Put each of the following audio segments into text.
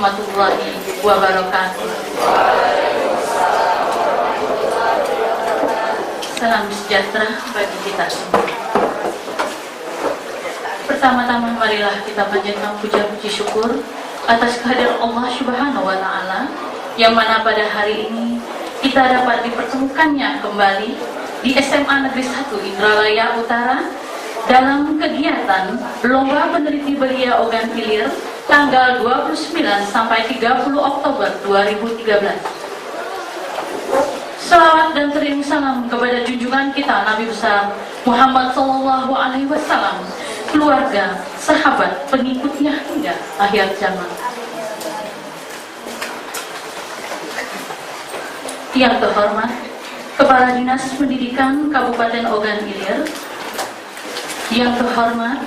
warahmatullahi wabarakatuh. Salam sejahtera bagi kita semua. Pertama-tama marilah kita panjatkan puja-puji syukur atas kehadiran Allah Subhanahu wa Ta'ala, yang mana pada hari ini kita dapat dipertemukannya kembali di SMA Negeri 1 Indralaya Utara dalam kegiatan Lomba Peneliti Belia Ogan Ilir tanggal 29 sampai 30 Oktober 2013. Salawat dan teriring salam kepada junjungan kita Nabi besar Muhammad Sallallahu Alaihi Wasallam, keluarga, sahabat, pengikutnya hingga akhir zaman. Yang terhormat Kepala Dinas Pendidikan Kabupaten Ogan Ilir, yang terhormat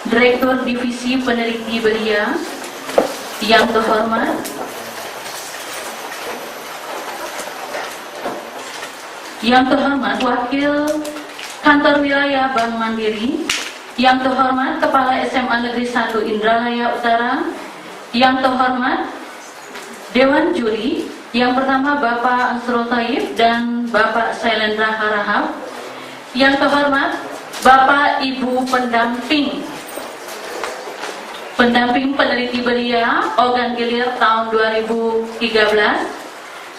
Direktur Divisi Peneliti Belia, yang terhormat Wakil Kantor Wilayah Bank Mandiri, yang terhormat Kepala SMA Negeri 1 Indralaya Utara, yang terhormat Dewan Juri, yang pertama Bapak Ansrul Taib dan Bapak Sailendra Harahap, yang terhormat Bapak Ibu pendamping peneliti belia Ogan Ilir tahun 2013.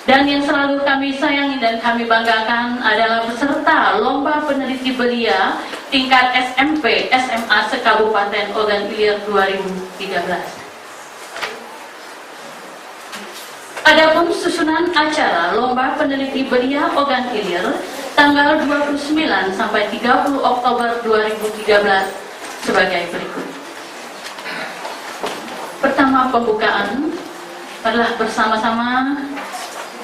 Dan yang selalu kami sayangi dan kami banggakan adalah peserta Lomba Peneliti Belia tingkat SMP SMA se-Kabupaten Ogan Ilir 2013. Adapun susunan acara Lomba Peneliti Belia Ogan Ilir tanggal 29 sampai 30 Oktober 2013 sebagai berikut. Pertama, pembukaan adalah bersama-sama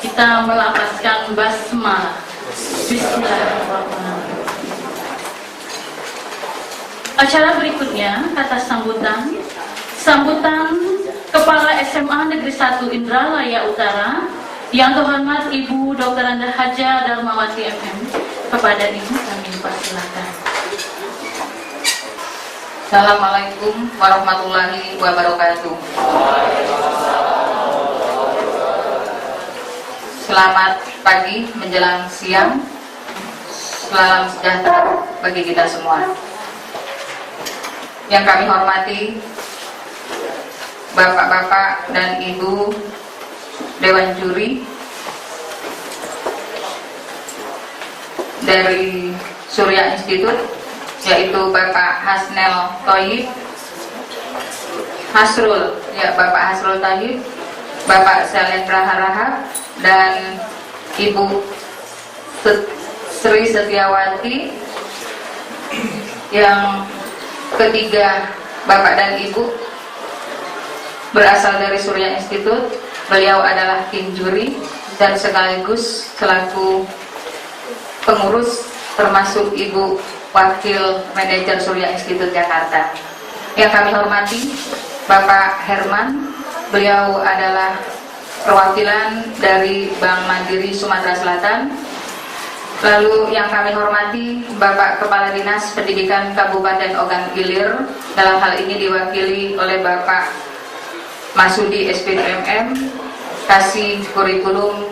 kita melafazkan basmalah. Bismillahirrahmanirrahim. Acara berikutnya kata sambutan Kepala SMA Negeri 1 Indralaya Utara, yang terhormat Ibu Dr. Anda Haja Darmawati FM. Kepada Ibu kami persilakan. Assalamualaikum warahmatullahi wabarakatuh. Selamat pagi menjelang siang. Salam sejahtera bagi kita semua. Yang kami hormati Bapak-bapak dan Ibu Dewan Juri dari Surya Institute, yaitu Bapak Hasnel Toyib Hasrul, Bapak Hasrul Toyib, Bapak Sailendra Harahap, dan Ibu Sri Setiawati. Yang ketiga, Bapak dan Ibu berasal dari Surya Institute. Beliau adalah tim juri dan sekaligus selaku pengurus, termasuk Ibu Wakil Manajer Surya Institute Jakarta. Yang kami hormati Bapak Herman, beliau adalah perwakilan dari Bank Mandiri Sumatera Selatan. Lalu yang kami hormati Bapak Kepala Dinas Pendidikan Kabupaten Ogan Ilir, dalam hal ini diwakili oleh Bapak Masudi SPDMM, Kasih Kurikulum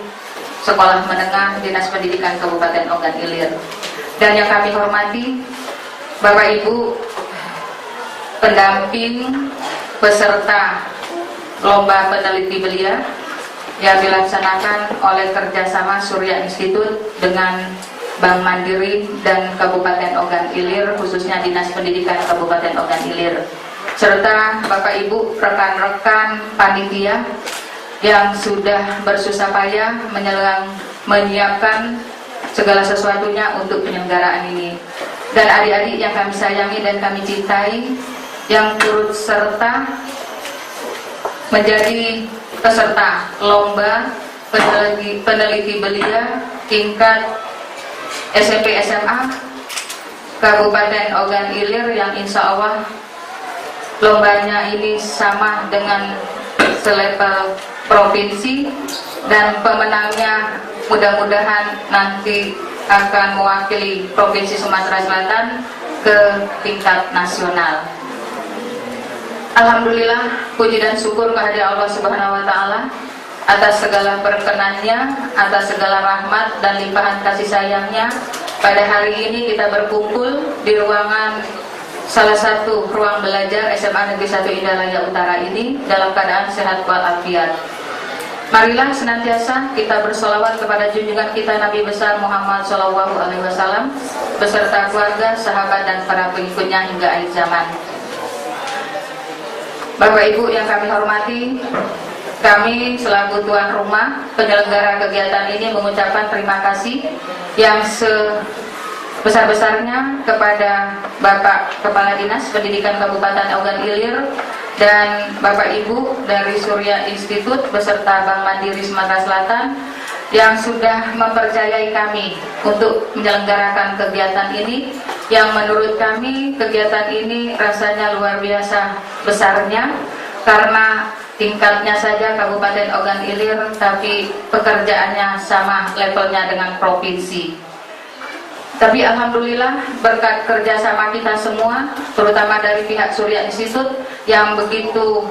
Sekolah Menengah Dinas Pendidikan Kabupaten Ogan Ilir. Dan yang kami hormati Bapak Ibu pendamping peserta Lomba Peneliti Belia yang dilaksanakan oleh kerjasama Surya Institute dengan Bank Mandiri dan Kabupaten Ogan Ilir, khususnya Dinas Pendidikan Kabupaten Ogan Ilir, serta Bapak Ibu rekan-rekan panitia yang sudah bersusah payah menyiapkan segala sesuatunya untuk penyelenggaraan ini. Dan adik-adik yang kami sayangi dan kami cintai, yang turut serta menjadi peserta Lomba Peneliti Belia tingkat SMP SMA Kabupaten Ogan Ilir, yang insya Allah lombanya ini sama dengan selevel provinsi, dan pemenangnya mudah-mudahan nanti akan mewakili Provinsi Sumatera Selatan ke tingkat nasional. Alhamdulillah, puji dan syukur kehadirat Allah Subhanahu wa taala atas segala perkenannya, atas segala rahmat dan limpahan kasih sayangnya. Pada hari ini kita berkumpul di ruangan salah satu ruang belajar SMA Negeri 1 Indralaya Utara ini dalam keadaan sehat walafiat. Marilah senantiasa kita bersolawat kepada junjungan kita Nabi besar Muhammad SAW beserta keluarga, sahabat dan para pengikutnya hingga akhir zaman. Bapak Ibu yang kami hormati, kami selaku tuan rumah penyelenggara kegiatan ini mengucapkan terima kasih yang sebesar-besarnya kepada Bapak Kepala Dinas Pendidikan Kabupaten Ogan Ilir dan Bapak Ibu dari Surya Institut beserta Bank Mandiri Sumatera Selatan yang sudah mempercayai kami untuk menyelenggarakan kegiatan ini, yang menurut kami kegiatan ini rasanya luar biasa besarnya karena tingkatnya saja Kabupaten Ogan Ilir, tapi pekerjaannya sama levelnya dengan provinsi. Tapi alhamdulillah berkat kerjasama kita semua, terutama dari pihak Surya Institut yang begitu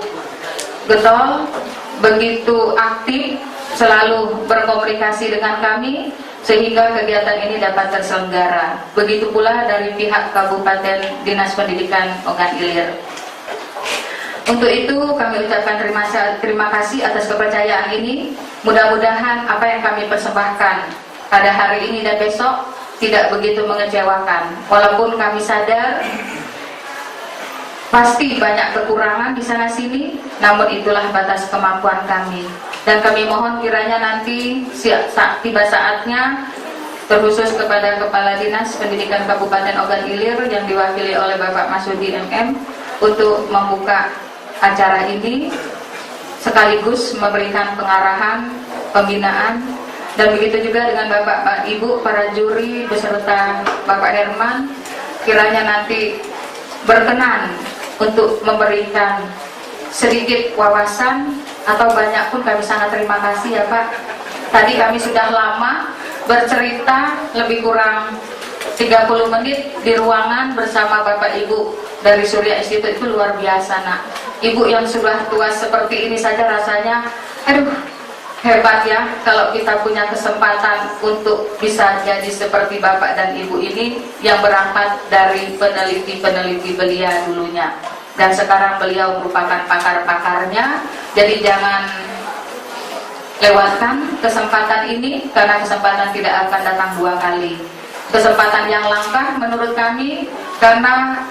getol, begitu aktif, selalu berkomunikasi dengan kami sehingga kegiatan ini dapat terselenggara. Begitu pula dari pihak Kabupaten Dinas Pendidikan Ogan Ilir. Untuk itu kami ucapkan terima kasih atas kepercayaan ini. Mudah-mudahan apa yang kami persembahkan pada hari ini dan besok tidak begitu mengecewakan. Walaupun kami sadar pasti banyak kekurangan di sana sini, namun itulah batas kemampuan kami. Dan kami mohon kiranya nanti tiba saatnya, terkhusus kepada Kepala Dinas Pendidikan Kabupaten Ogan Ilir yang diwakili oleh Bapak Masudi MM untuk membuka acara ini sekaligus memberikan pengarahan, pembinaan, dan begitu juga dengan Bapak Ibu para juri beserta Bapak Herman, kiranya nanti berkenan untuk memberikan sedikit wawasan atau banyak pun kami sangat terima kasih ya Pak. Tadi kami sudah lama bercerita lebih kurang 30 menit di ruangan bersama Bapak Ibu dari Surya Institut, itu luar biasa nak. Ibu yang sudah tua seperti ini saja rasanya aduh hebat ya, kalau kita punya kesempatan untuk bisa jadi seperti Bapak dan Ibu ini yang berangkat dari peneliti-peneliti belia dulunya. Dan sekarang beliau merupakan pakar-pakarnya. Jadi jangan lewatkan kesempatan ini, karena kesempatan tidak akan datang dua kali. Kesempatan yang langka menurut kami, karena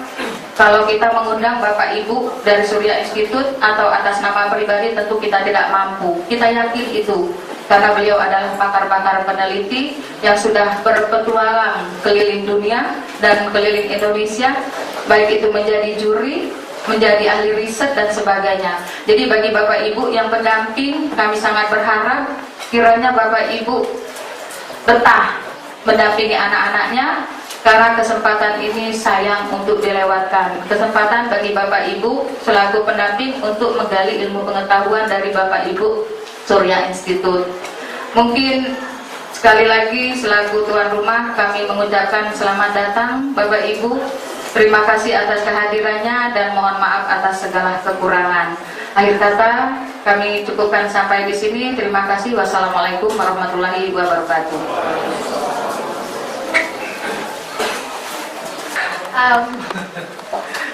kalau kita mengundang Bapak Ibu dari Surya Institut atau atas nama pribadi tentu kita tidak mampu. Kita yakin itu, karena beliau adalah pakar-pakar peneliti yang sudah berpetualang keliling dunia dan keliling Indonesia, baik itu menjadi juri, menjadi ahli riset dan sebagainya. Jadi bagi Bapak Ibu yang pendamping, kami sangat berharap kiranya Bapak Ibu betah mendampingi anak-anaknya, karena kesempatan ini sayang untuk dilewatkan. Kesempatan bagi Bapak Ibu selaku pendamping untuk menggali ilmu pengetahuan dari Bapak Ibu Surya Institut. Mungkin sekali lagi selaku tuan rumah kami mengucapkan selamat datang Bapak Ibu. Terima kasih atas kehadirannya dan mohon maaf atas segala kekurangan. Akhir kata kami cukupkan sampai di sini. Terima kasih. Wassalamualaikum warahmatullahi wabarakatuh.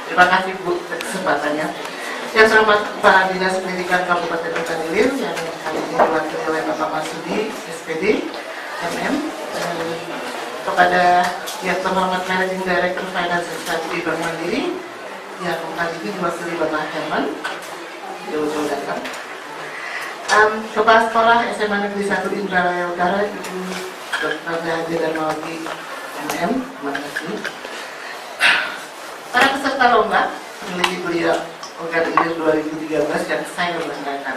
Terima kasih Bu kesempatannya. Yang selamat Kepala Dinas Pendidikan Kabupaten Ogan Ilir yang kali ini diwakili oleh Bapak Masudi SPD MM, dan kepada yang terhormat Managing Director Finance and Strategy Bank Mandiri yang kali ini diwakili Bapak Herman jauh-jauh datang. Kepala Sekolah SMA Negeri 1 Indralaya Utara Ibu Dr. Haji Darmawati MM, terima kasih. Para peserta lomba peneliti belia Ogan Ilir 2013 yang saya banggakan.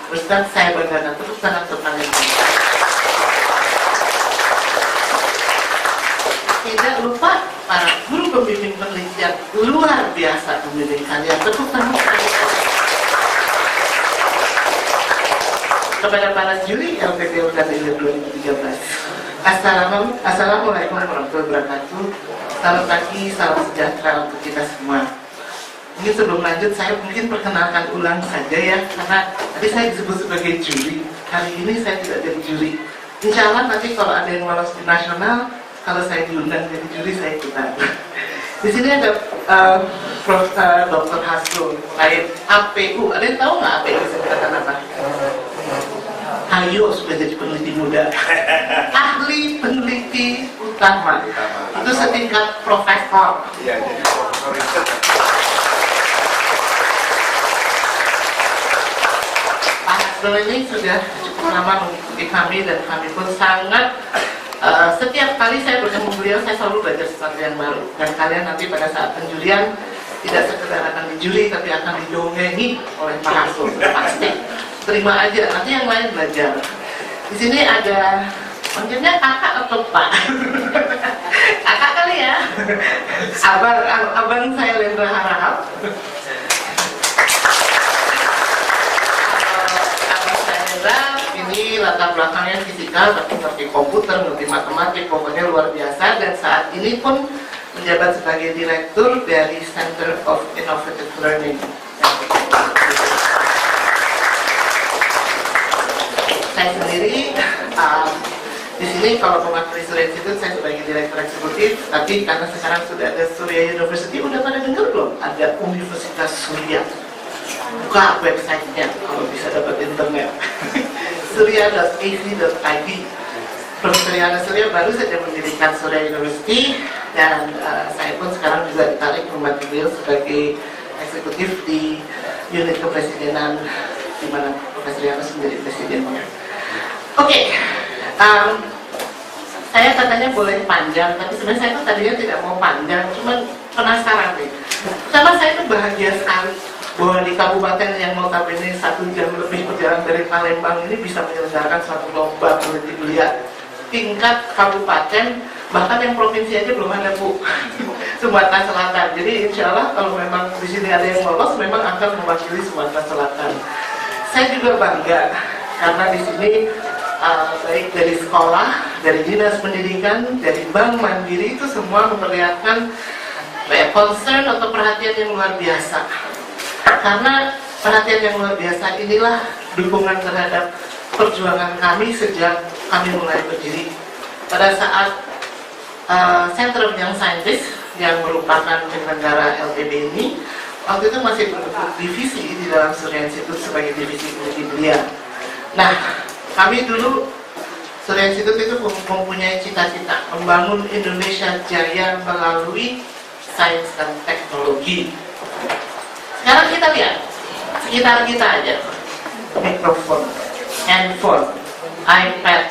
Terus terang saya banggakan, terus sangat berkali-kali. Tidak lupa para guru pembimbing penelitian luar biasa pembimbing kalian. Tepuk tangan kepada para juri LPP Ogan Ilir 2013. Assalamualaikum warahmatullahi wabarakatuh. Selamat pagi, salam sejahtera untuk kita semua. Mungkin sebelum lanjut saya mungkin perkenalkan ulang saja ya, karena tadi saya disebut sebagai juri. Kali ini saya tidak jadi juri. Insya Allah nanti kalau ada yang lolos di nasional, kalau saya diundang jadi juri saya ikutan. Di sini ada Prof. Dr. Hasrul terkait APU. Ada yang tahu nggak APU sebenarnya apa? Ayo supaya jadi peneliti muda. Ahli peneliti utama. Itu setingkat profesor. Iya, jadi profesor riset. Pak Hasrul ini sudah cukup lama mengikuti kami dan kami pun sangat setiap kali saya bertemu beliau, saya selalu belajar sesuatu yang baru. Dan kalian nanti pada saat penjurian tidak sekedar akan dijuri, tapi akan didongengi oleh Pak Hasrul. Pasti terima aja, nanti yang lain belajar. Di sini ada, manggilnya kakak atau pak? Kakak kali ya. Abang saya Lendra Harahap. Ini latar belakangnya fisika, tapi ngerti komputer, ngerti matematik, pokoknya luar biasa. Dan saat ini pun menjabat sebagai direktur dari Center of Innovative Learning. Saya sendiri di sini kalau mewakili Surya Institute, saya sebagai direktur eksekutif. Tapi karena sekarang sudah ada Surya University, udah pada dengar belum? Ada Universitas Surya. Buka websitenya kalau bisa dapat internet. surya.ac.id. Profesor Yana Surya baru saja mendirikan Surya University, dan saya pun sekarang juga ditarik membantu beliau sebagai eksekutif di unit kepresidenan di mana Profesor Yana menjadi presidennya. Oke, saya katanya boleh panjang, tapi sebenarnya saya tuh tadinya tidak mau panjang, cuman penasaran nih. Pertama, saya tuh bahagia sekali bahwa di kabupaten yang notabene 1 jam lebih perjalanan dari Palembang ini bisa menyelenggarakan suatu lomba peneliti mulia tingkat kabupaten, bahkan yang provinsi aja belum ada, Bu. Sumatera Selatan. Jadi insya Allah kalau memang di sini ada yang lolos, memang akan mewakili Sumatera Selatan. Saya juga bangga karena di sini baik dari sekolah, dari dinas pendidikan, dari Bank Mandiri itu semua memperlihatkan concern atau perhatian yang luar biasa. Karena perhatian yang luar biasa inilah dukungan terhadap perjuangan kami sejak kami mulai berdiri. Pada saat Center of Young Scientists yang merupakan penyelenggara LPB ini, waktu itu masih berbentuk divisi di dalam Surya Institute sebagai divisi peneliti belia. Nah, kami dulu Surya Institute itu mempunyai cita-cita membangun Indonesia Jaya melalui sains dan teknologi. Sekarang kita lihat sekitar kita aja, mikrofon, handphone, iPad,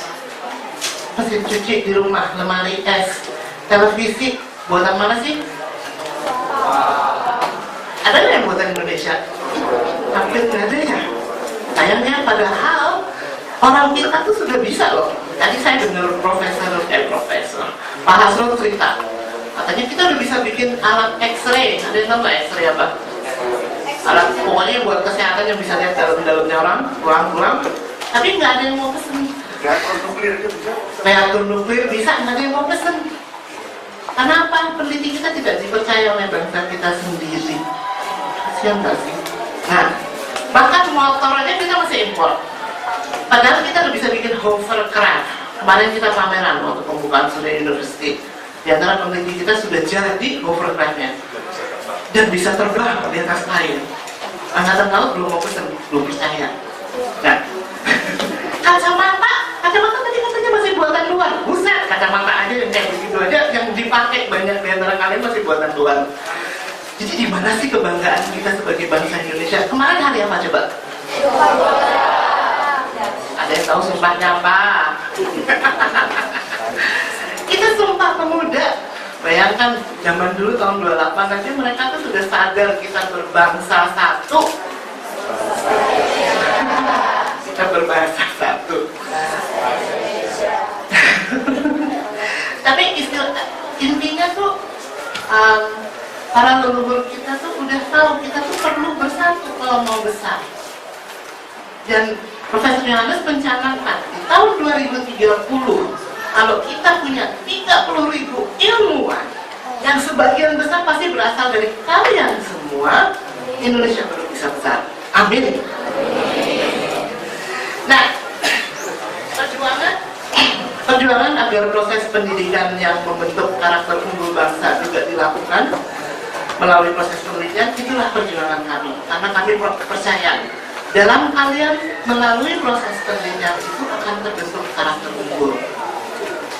mesin cuci di rumah, lemari es, televisi, buatan mana sih? Ada nggak yang buatan Indonesia? Hampir nggak ada ya. Sayangnya padahal orang kita tuh sudah bisa loh. Tadi saya dengar Profesor Pak Hasrul cerita, katanya kita udah bisa bikin alat X-ray. Ada yang tahu nggak X-ray apa? Alat pokoknya buat kesehatan yang bisa lihat dalam-dalamnya orang, pulang-pulang. Tapi nggak ada yang mau pesen. Reaktor nuklir itu bisa? Reaktor nuklir bisa, nggak ada yang mau pesen. Karena apa? Peneliti kita tidak dipercaya oleh bangsa kita sendiri. Kasian nggak sih? Nah, bahkan motor aja kita masih impor. Padahal kita udah bisa bikin hovercraft. Kemarin kita pameran waktu pembukaan Surya University. Di antara peneliti kita sudah jadi hovercraftnya dan bisa terbang di atas air. Angkatan Laut belum mau pesen, belum percaya. Nah, kacamata tadi katanya masih buatan luar. Buset, kacamata aja yang kayak begitu aja yang dipakai banyak di antara kalian masih buatan luar. Jadi di mana sih kebanggaan kita sebagai bangsa Indonesia? Kemarin hari apa coba? Ada yang tahu sumpahnya apa? Kita Sumpah Pemuda. Bayangkan zaman dulu tahun 28 aja mereka tuh sudah sadar kita berbangsa satu. Kita berbahasa satu. Tapi intinya tuh para leluhur kita tuh udah tahu kita tuh perlu bersatu kalau mau besar. Dan Profesor Yohanes mencanangkan di tahun 2030 kalau kita punya 30.000 ilmuwan yang sebagian besar pasti berasal dari kalian semua. semua, Indonesia baru bisa besar. Amin. Nah, perjuangan agar proses pendidikan yang membentuk karakter unggul bangsa juga dilakukan melalui proses penelitian, itulah perjuangan kami. Karena kami percaya dalam kalian melalui proses penelitian itu akan terbentuk karakter unggul.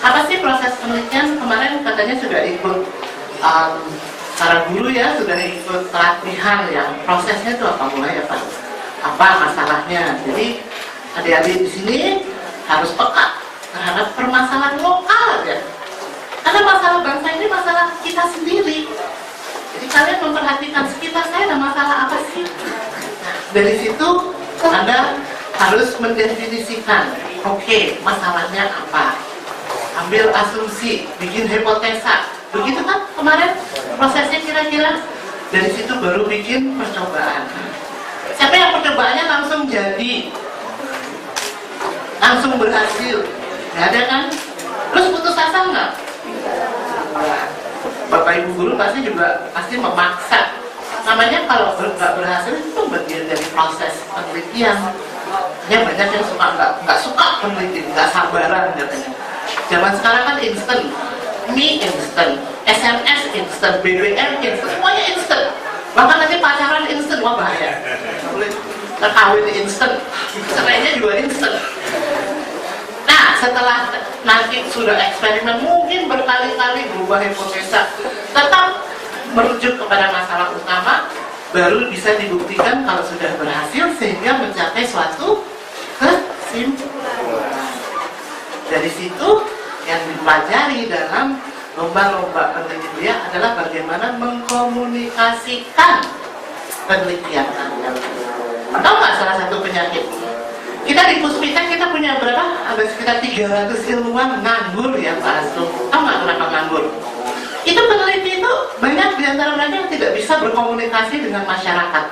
Apa sih proses penelitian? Kemarin katanya sudah ikut para guru ya, sudah ikut pelatihan ya. Prosesnya itu apa, mulai apa masalahnya. Jadi adik-adik di sini harus peka terhadap permasalahan lokal ya. Karena masalah bangsa ini masalah kita sendiri. Jadi kalian memperhatikan sekitar saya ada masalah apa sih? Nah, dari situ Anda harus mendefinisikan, oke, masalahnya apa? Ambil asumsi, bikin hipotesa. Begitu kan kemarin prosesnya kira-kira. Dari situ baru bikin percobaan. Siapa yang percobaannya langsung jadi? Langsung berhasil? Nggak ada kan? Terus putus asa nggak? Bapak Ibu guru pasti memaksa. Namanya kalau nggak berhasil itu bagian dari proses penelitian. Ya banyak yang nggak suka peneliti, nggak sabaran katanya. Zaman sekarang kan instan, mie instan, SMS instan, BBM instan, semuanya instan. Bahkan nanti pacaran instan, wah bahaya. Kawin instan, cerainya juga instan. Nah, setelah nanti sudah eksperimen mungkin berkali-kali berubah hipotesa, tetap merujuk kepada masalah utama, baru bisa dibuktikan kalau sudah berhasil sehingga mencapai suatu kesimpulan. Dari situ yang dipelajari dalam lomba-lomba penelitian adalah bagaimana mengkomunikasikan penelitian kalian. Tahu nggak salah satu penyakit? Kita di Puspita kita punya berapa? Ada sekitar 300 ilmuwan nganggur ya Pak Hasto. Tahu nggak kenapa nganggur? Itu peneliti itu banyak di antara mereka yang tidak bisa berkomunikasi dengan masyarakat,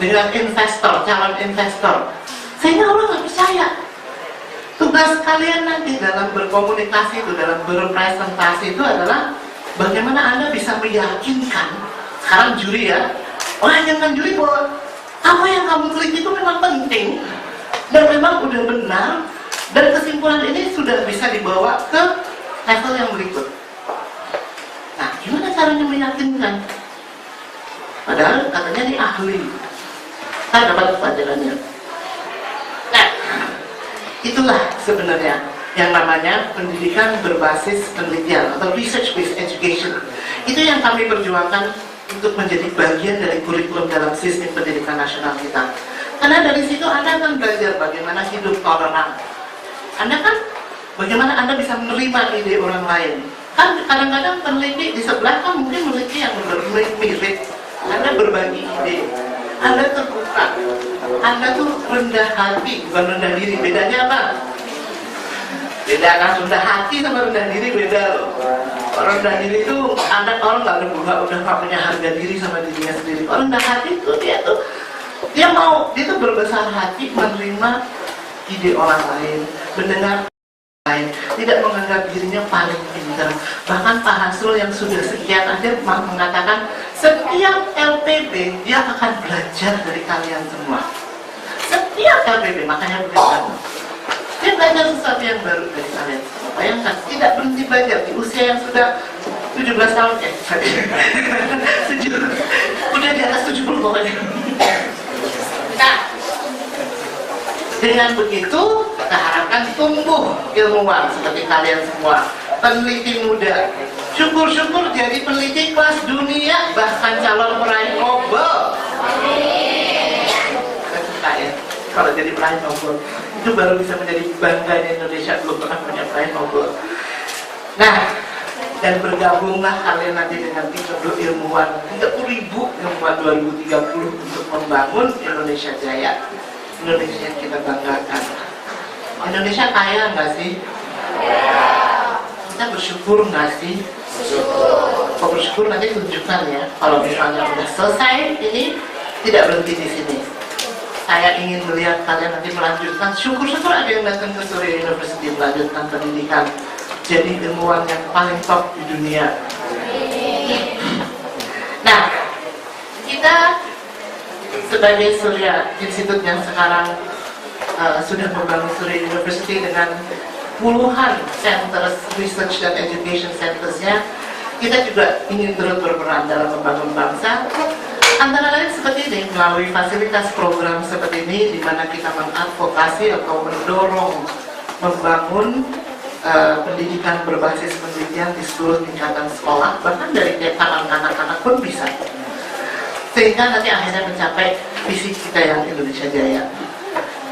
dengan investor, calon investor, sehingga orang nggak percaya. Tugas kalian nanti dalam berkomunikasi itu, dalam berpresentasi itu adalah bagaimana Anda bisa meyakinkan, sekarang juri ya, meyakinkan juri bahwa apa yang kamu teliti itu memang penting dan memang udah benar, dan kesimpulan ini sudah bisa dibawa ke level yang berikut. Nah, gimana caranya meyakinkan? Padahal katanya ini ahli, saya dapat pelajarannya. Nah, itulah sebenarnya yang namanya pendidikan berbasis penelitian atau research based education. Itu yang kami perjuangkan untuk menjadi bagian dari kurikulum dalam sistem pendidikan nasional kita. Karena dari situ Anda akan belajar bagaimana hidup toleran. Anda kan bagaimana Anda bisa menerima ide orang lain. Kan kadang-kadang peneliti di sebelah kan mungkin meneliti yang mirip. Anda berbagi ide, Anda terbuka, Anda tuh rendah hati, bukan rendah diri. Bedanya apa? Beda kan, rendah hati sama rendah diri beda loh. Rendah diri itu Anda orang udah nggak punya harga diri sama dirinya sendiri. Orang rendah hati itu dia tuh berbesar hati menerima ide orang lain, mendengar lain, tidak menganggap dirinya paling pintar. Bahkan Pak Hasrul yang sudah sekian aja mengatakan setiap LPB dia akan belajar dari kalian semua. Setiap LPB, makanya begitu. Dia belajar sesuatu yang baru dari kalian semua. Bayangkan, tidak berhenti belajar di usia yang sudah 17 tahun udah di atas 70 pokoknya. Nah, dengan begitu kita harapkan tumbuh ilmuwan seperti kalian semua, peneliti muda. Syukur-syukur jadi peneliti kelas dunia, bahkan calon peraih Nobel. Saya suka ya, kalau jadi peraih Nobel itu baru bisa menjadi bangga di Indonesia, belum pernah punya peraih Nobel. Nah, dan bergabunglah kalian nanti dengan 30 ilmuwan, 30.000 ilmuwan 2030 untuk membangun Indonesia Jaya, Indonesia yang kita banggakan. Indonesia kaya nggak sih? Kita bersyukur nggak sih? Kalau bersyukur nanti tunjukkan ya. Kalau misalnya udah selesai ini, tidak berhenti di sini. Saya ingin melihat kalian nanti melanjutkan. Syukur-syukur ada yang datang ke Surya University melanjutkan pendidikan, jadi ilmuwan yang paling top di dunia. Nah, Kita sebagai Surya Institute yang sekarang sudah membangun Surya University dengan puluhan centers, research dan education centers-nya, kita juga ingin turut berperan dalam membangun bangsa. Antara lain seperti ini, melalui fasilitas program seperti ini, di mana kita mengadvokasi atau mendorong membangun pendidikan berbasis penelitian di seluruh tingkatan sekolah, bahkan dari taman anak-anak pun bisa. Sehingga nanti akhirnya mencapai visi kita yang Indonesia Jaya.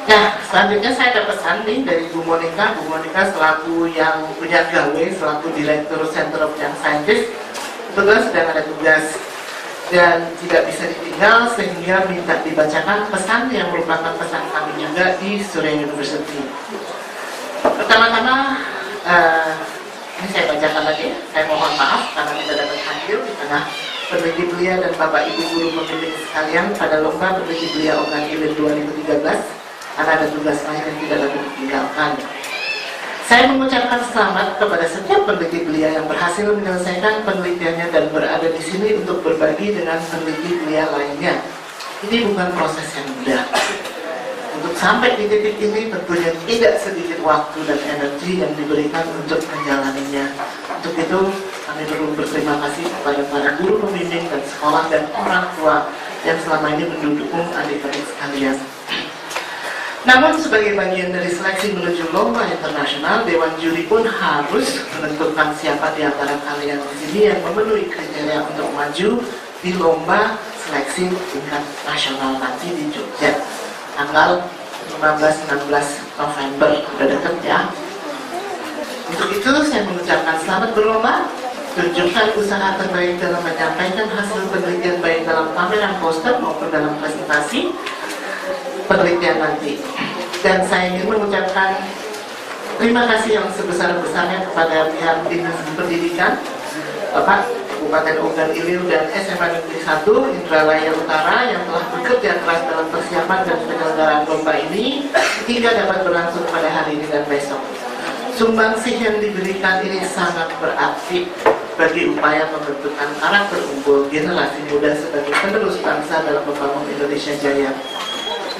Nah, selanjutnya saya ada pesan nih dari Bu Monica. Bu Monica selaku yang punya gawe, selaku Direktur Center of Young Scientists, kebetulan sedang ada tugas dan tidak bisa ditinggal, sehingga minta dibacakan pesan yang merupakan pesan kami juga di Surya University. Pertama-tama, ini saya bacakan lagi. Saya mohon maaf karena tidak dapat hadir di tengah peneliti belia dan Bapak Ibu guru pembimbing sekalian pada lomba peneliti belia Ogan Ilir 2013, karena ada tugas lain yang tidak dapat ditinggalkan. Saya mengucapkan selamat kepada setiap peneliti belia yang berhasil menyelesaikan penelitiannya dan berada di sini untuk berbagi dengan peneliti belia lainnya. Ini bukan proses yang mudah. Untuk sampai di titik ini tentunya tidak sedikit waktu dan energi yang diberikan untuk menjalaninya. Untuk itu kami perlu berterima kasih kepada para guru pembimbing dan sekolah dan orang tua yang selama ini mendukung adik-adik sekalian. Namun sebagai bagian dari seleksi menuju lomba internasional, Dewan Juri pun harus menentukan siapa di antara kalian di sini yang memenuhi kriteria untuk maju di lomba seleksi tingkat nasional nanti di Jogja, tanggal 15-16 November, udah deket ya. Untuk itu saya mengucapkan selamat berlomba, tunjukkan usaha terbaik dalam menyampaikan hasil penelitian baik dalam pameran poster maupun dalam presentasi penelitian nanti. Dan saya ingin mengucapkan terima kasih yang sebesar-besarnya kepada pihak Dinas Pendidikan, Bapak Kabupaten Ogan Ilir dan SMA Negeri 1 Indralaya Utara yang telah bekerja keras dalam persiapan dan penyelenggaraan lomba ini hingga dapat berlangsung pada hari ini dan besok. Sumbangsih yang diberikan ini sangat berarti bagi upaya pembentukan karakter unggul generasi muda sebagai penerus bangsa dalam membangun Indonesia Jaya.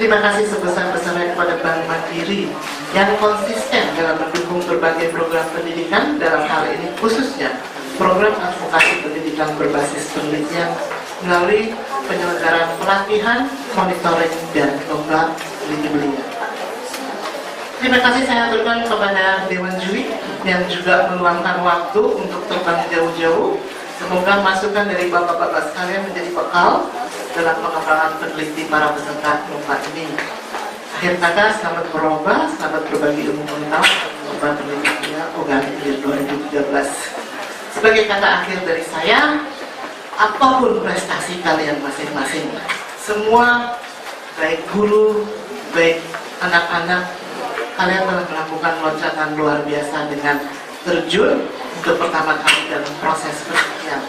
Terima kasih sebesar-besarnya kepada Bank Mandiri yang konsisten dalam mendukung berbagai program pendidikan, dalam hal ini khususnya program advokasi pendidikan berbasis penelitian melalui penyelenggaraan pelatihan, monitoring, dan lomba peneliti belia. Terima kasih saya aturkan kepada Dewan Juri yang juga meluangkan waktu untuk terbang jauh-jauh. Semoga masukan dari bapak-bapak sekalian menjadi bekal dalam pengembangan peneliti para peserta lomba ini. Akhir kata, selamat berlomba, selamat berbagi ilmu mengenal lomba peneliti belia Ogan Ilir 2013. Sebagai kata akhir dari saya, apapun prestasi kalian masing-masing, semua baik guru, baik anak-anak, kalian telah melakukan loncatan luar biasa dengan terjun untuk pertama kali dalam proses penelitian.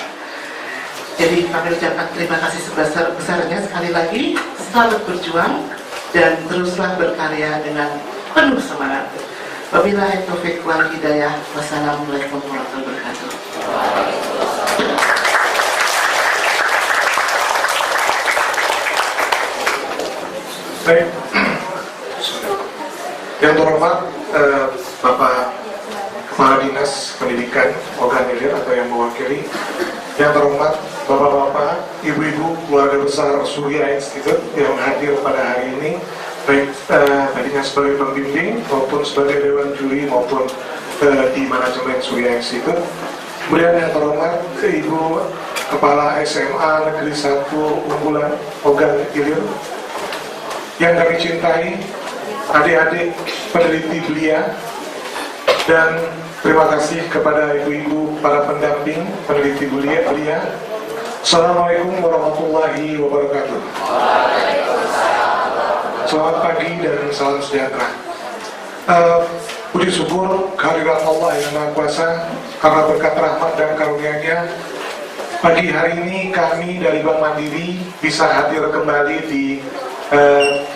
Jadi kami ucapkan terima kasih sebesar-besarnya sekali lagi, selamat berjuang dan teruslah berkarya dengan penuh semangat. Wabillahi taufiq wal hidayah. Wassalamualaikum warahmatullahi wabarakatuh. Baik, yang terhormat Bapak Kepala Dinas Pendidikan Ogan Ilir atau yang mewakili, yang terhormat Bapak-bapak, Ibu-ibu, keluarga besar Surya Institute yang hadir pada hari ini, baik tadinya sebagai pembimbing maupun sebagai Dewan Juri maupun di manajemen Surya Institute. Kemudian yang terhormat Ibu Kepala SMA Negeri 1 Unggulan Ogan Ilir, yang kami cintai, adik-adik peneliti belia, dan terima kasih kepada ibu-ibu para pendamping peneliti belia. Assalamualaikum warahmatullahi wabarakatuh. Selamat pagi dan salam sejahtera. Puji syukur kehadirat Allah yang Maha Kuasa, karena berkat rahmat dan karunia-Nya, pagi hari ini kami dari Bank Mandiri bisa hadir kembali di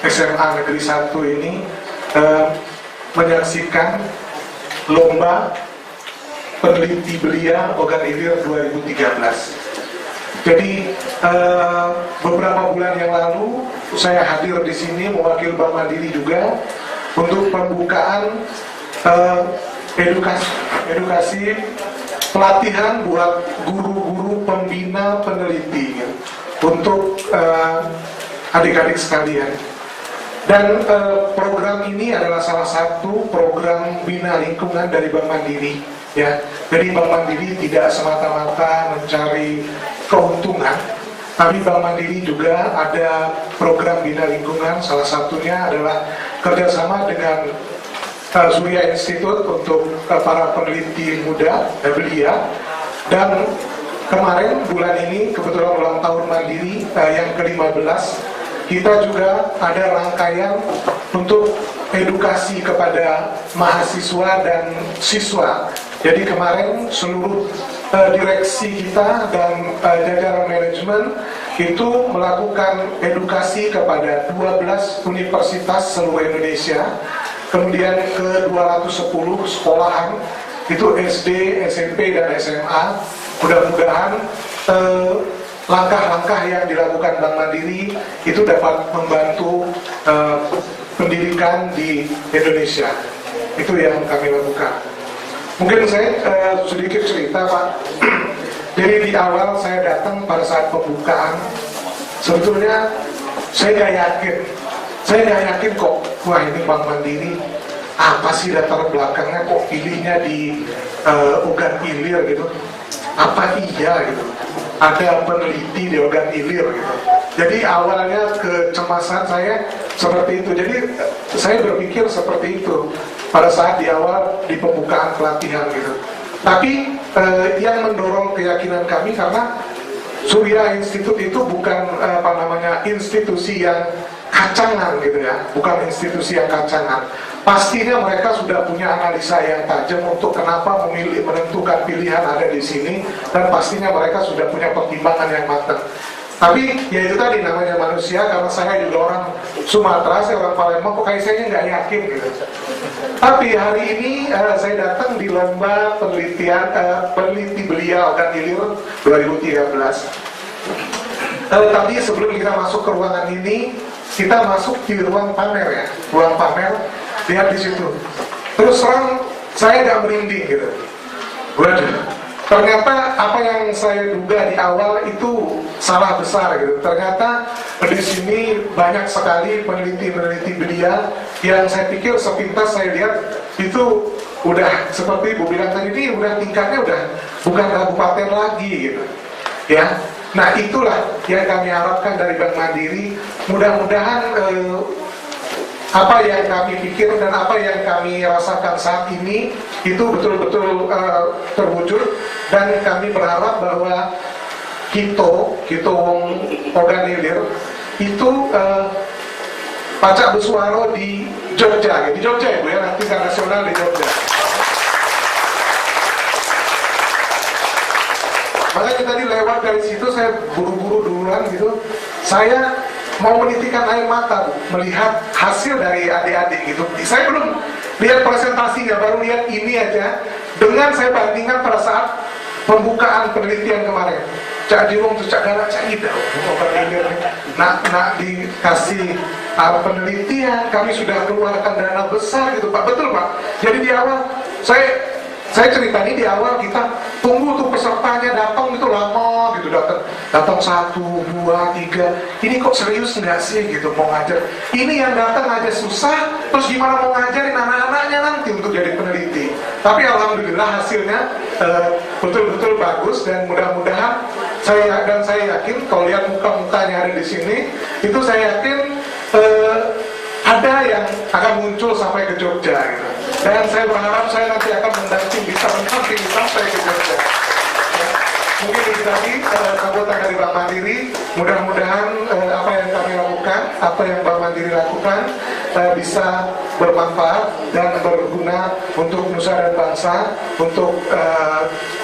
SMA Negeri 1 ini menyaksikan lomba peneliti belia Ogan Ilir 2013. Jadi beberapa bulan yang lalu saya hadir di sini mewakili Bank Mandiri juga untuk pembukaan edukasi pelatihan buat guru-guru pembina peneliti ya, untuk adik-adik sekalian. Dan program ini adalah salah satu program bina lingkungan dari Bank Mandiri ya. Jadi Bank Mandiri tidak semata-mata mencari keuntungan, tapi Bank Mandiri juga ada program bina lingkungan. Salah satunya adalah kerjasama dengan Surya Institute untuk para peneliti muda, belia. Dan kemarin bulan ini kebetulan ulang tahun Mandiri yang ke-15, kita juga ada rangkaian untuk edukasi kepada mahasiswa dan siswa. Jadi kemarin seluruh direksi kita dan jajaran manajemen itu melakukan edukasi kepada 12 universitas seluruh Indonesia, kemudian ke 210 sekolahan, itu SD, SMP, dan SMA. Mudah-mudahan langkah-langkah yang dilakukan Bank Mandiri itu dapat membantu pendidikan di Indonesia. Itu yang kami lakukan. Mungkin saya sedikit cerita, Pak. Jadi di awal saya datang pada saat pembukaan, sebetulnya saya nggak yakin kok, wah ini Bank Mandiri apa sih latar belakangnya, kok pilihnya di Ogan Ilir gitu, apa iya gitu, ada peneliti di Ogan Ilir gitu. Jadi awalnya kecemasan saya seperti itu. Jadi saya berpikir seperti itu pada saat di awal di pembukaan pelatihan gitu. Tapi yang mendorong keyakinan kami karena Surya Institute itu bukan institusi yang kacangan gitu ya, bukan institusi yang kacangan. Pastinya mereka sudah punya analisa yang tajam untuk kenapa menentukan pilihan ada di sini, dan pastinya mereka sudah punya pertimbangan yang matang. Tapi ya itu tadi, namanya manusia, karena saya juga orang Sumatera, saya orang Palembang, kok kayak saya nggak yakin gitu. Tapi hari ini saya datang di lomba penelitian peneliti belia Ogan Ilir 2013. Tapi sebelum kita masuk ke ruangan ini, kita masuk di ruang pamer ya, ruang pamer. Lihat di situ. Terus terang saya agak merinding gitu. Waduh, ternyata apa yang saya duga di awal itu salah besar gitu. Ternyata di sini banyak sekali peneliti-peneliti belia yang saya pikir sepintas saya lihat itu udah seperti Ibu bilang tadi, ini udah tingkatnya udah bukan kabupaten lagi gitu. Ya. Nah, itulah yang kami harapkan dari Bank Mandiri. Mudah-mudahan apa yang kami pikir dan apa yang kami rasakan saat ini itu betul-betul terwujud, dan kami berharap bahwa Kito Ogan Ilir itu pacak bersuara di Jogja ya Bu ya, nanti tingkat nasional di Jogja. Makanya tadi lewat dari situ saya buru-buru duluan gitu, saya mau menitikan air mata Bu, melihat hasil dari adik-adik gitu. Saya belum lihat presentasinya, baru lihat ini aja. Dengan saya bandingkan pada saat pembukaan penelitian kemarin, Cak Jiwong, Cak Galak, Cak Ida, nak dikasih penelitian, kami sudah keluarkan dana besar gitu Pak. Betul Pak. Jadi di awal saya cerita ini di awal, kita tunggu tuh pesertanya datang itu lama gitu, datang 1, 2, 3. Ini kok serius nggak sih gitu mau ngajar? Ini yang datang aja susah, terus gimana mau ngajarin anak-anaknya nanti untuk jadi peneliti? Tapi alhamdulillah hasilnya betul-betul bagus, dan mudah-mudahan saya yakin kalau lihat muka-mukanya ada di sini, itu saya yakin ada yang akan muncul sampai ke Jogja gitu. Dan saya berharap saya nanti akan bisa mendampingi sampai ke Jogja. Ya. Mungkin itu tadi sambutan dari Bank Mandiri. Mudah-mudahan apa yang kami lakukan, apa yang Bank Mandiri lakukan bisa bermanfaat dan berguna untuk nusa dan bangsa, untuk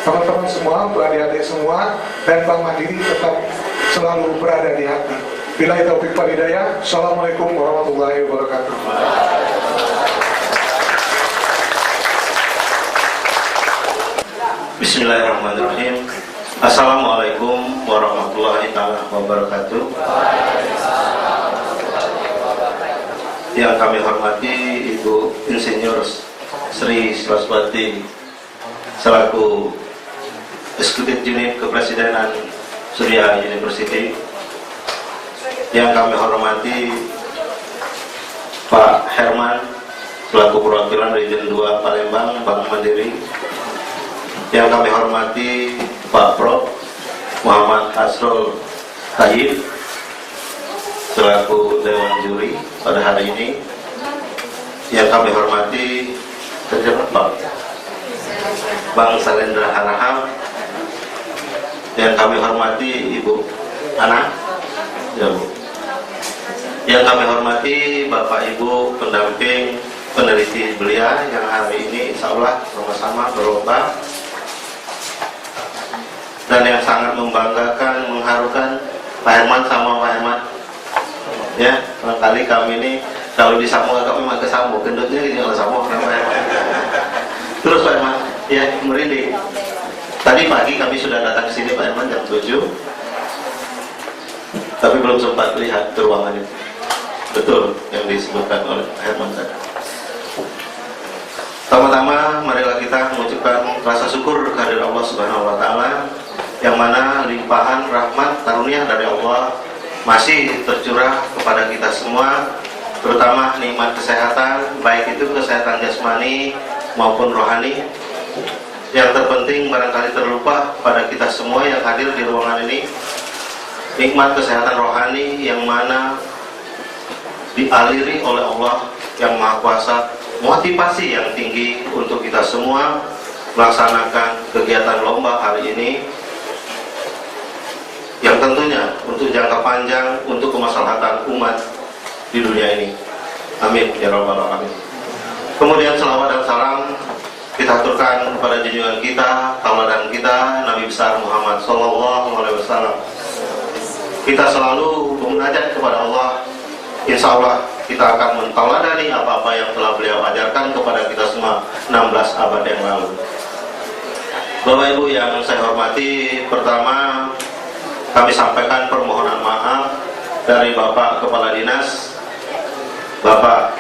teman-teman semua, untuk adik-adik semua, dan Bank Mandiri tetap selalu berada di hati. Billahi taufiq wal hidayah. Assalamualaikum warahmatullahi wabarakatuh. Bismillahirrahmanirrahim. Assalamualaikum warahmatullahi wabarakatuh. Yang kami hormati Ibu Insinyur Sri Saraswati selaku Eksekutif Unit Kepresidenan Surya University. Yang kami hormati Pak Herman selaku perwakilan Region 2 Palembang Bank Mandiri. Yang kami hormati Pak Prof Muhammad Hasrul Tayyib selaku Dewan Juri pada hari ini. Yang kami hormati Pak Bang Salendra Harahap. Yang kami hormati Ibu Ana, ya Bu. Yang kami hormati Bapak Ibu pendamping peneliti belia yang hari ini insya Allah sama-sama berlomba. Dan yang sangat membanggakan, mengharukan, Pak Herman sama Pak Herman. Ya, barangkali kami ini kalau disambung agak memang kesambung, gendutnya ini kalau sambung sama Pak Herman. Terus Pak Herman, ya merinding. Tadi pagi kami sudah datang ke sini Pak Herman jam 7, tapi belum sempat lihat ke ruangan itu. Betul yang disebutkan oleh Pak Herman tadi. Pertama-tama marilah kita mengucapkan rasa syukur kehadirat Allah Subhanahu wa taala yang mana limpahan rahmat karunia dari Allah masih tercurah kepada kita semua, terutama nikmat kesehatan, baik itu kesehatan jasmani maupun rohani. Yang terpenting barangkali terlupa pada kita semua yang hadir di ruangan ini, nikmat kesehatan rohani yang mana dialiri oleh Allah yang Maha Kuasa, motivasi yang tinggi untuk kita semua melaksanakan kegiatan lomba hari ini, yang tentunya untuk jangka panjang untuk kemaslahatan umat di dunia ini. Amin ya rabbal alamin. Kemudian selawat dan salam kita aturkan kepada junjungan kita, tauladan kita, Nabi besar Muhammad sallallahu alaihi wasallam. Kita selalu memunajat kepada Allah. Insya Allah kita akan mentauladani apa-apa yang telah beliau ajarkan kepada kita semua 16 abad yang lalu. Bapak Ibu yang saya hormati, pertama kami sampaikan permohonan maaf dari Bapak Kepala Dinas, Bapak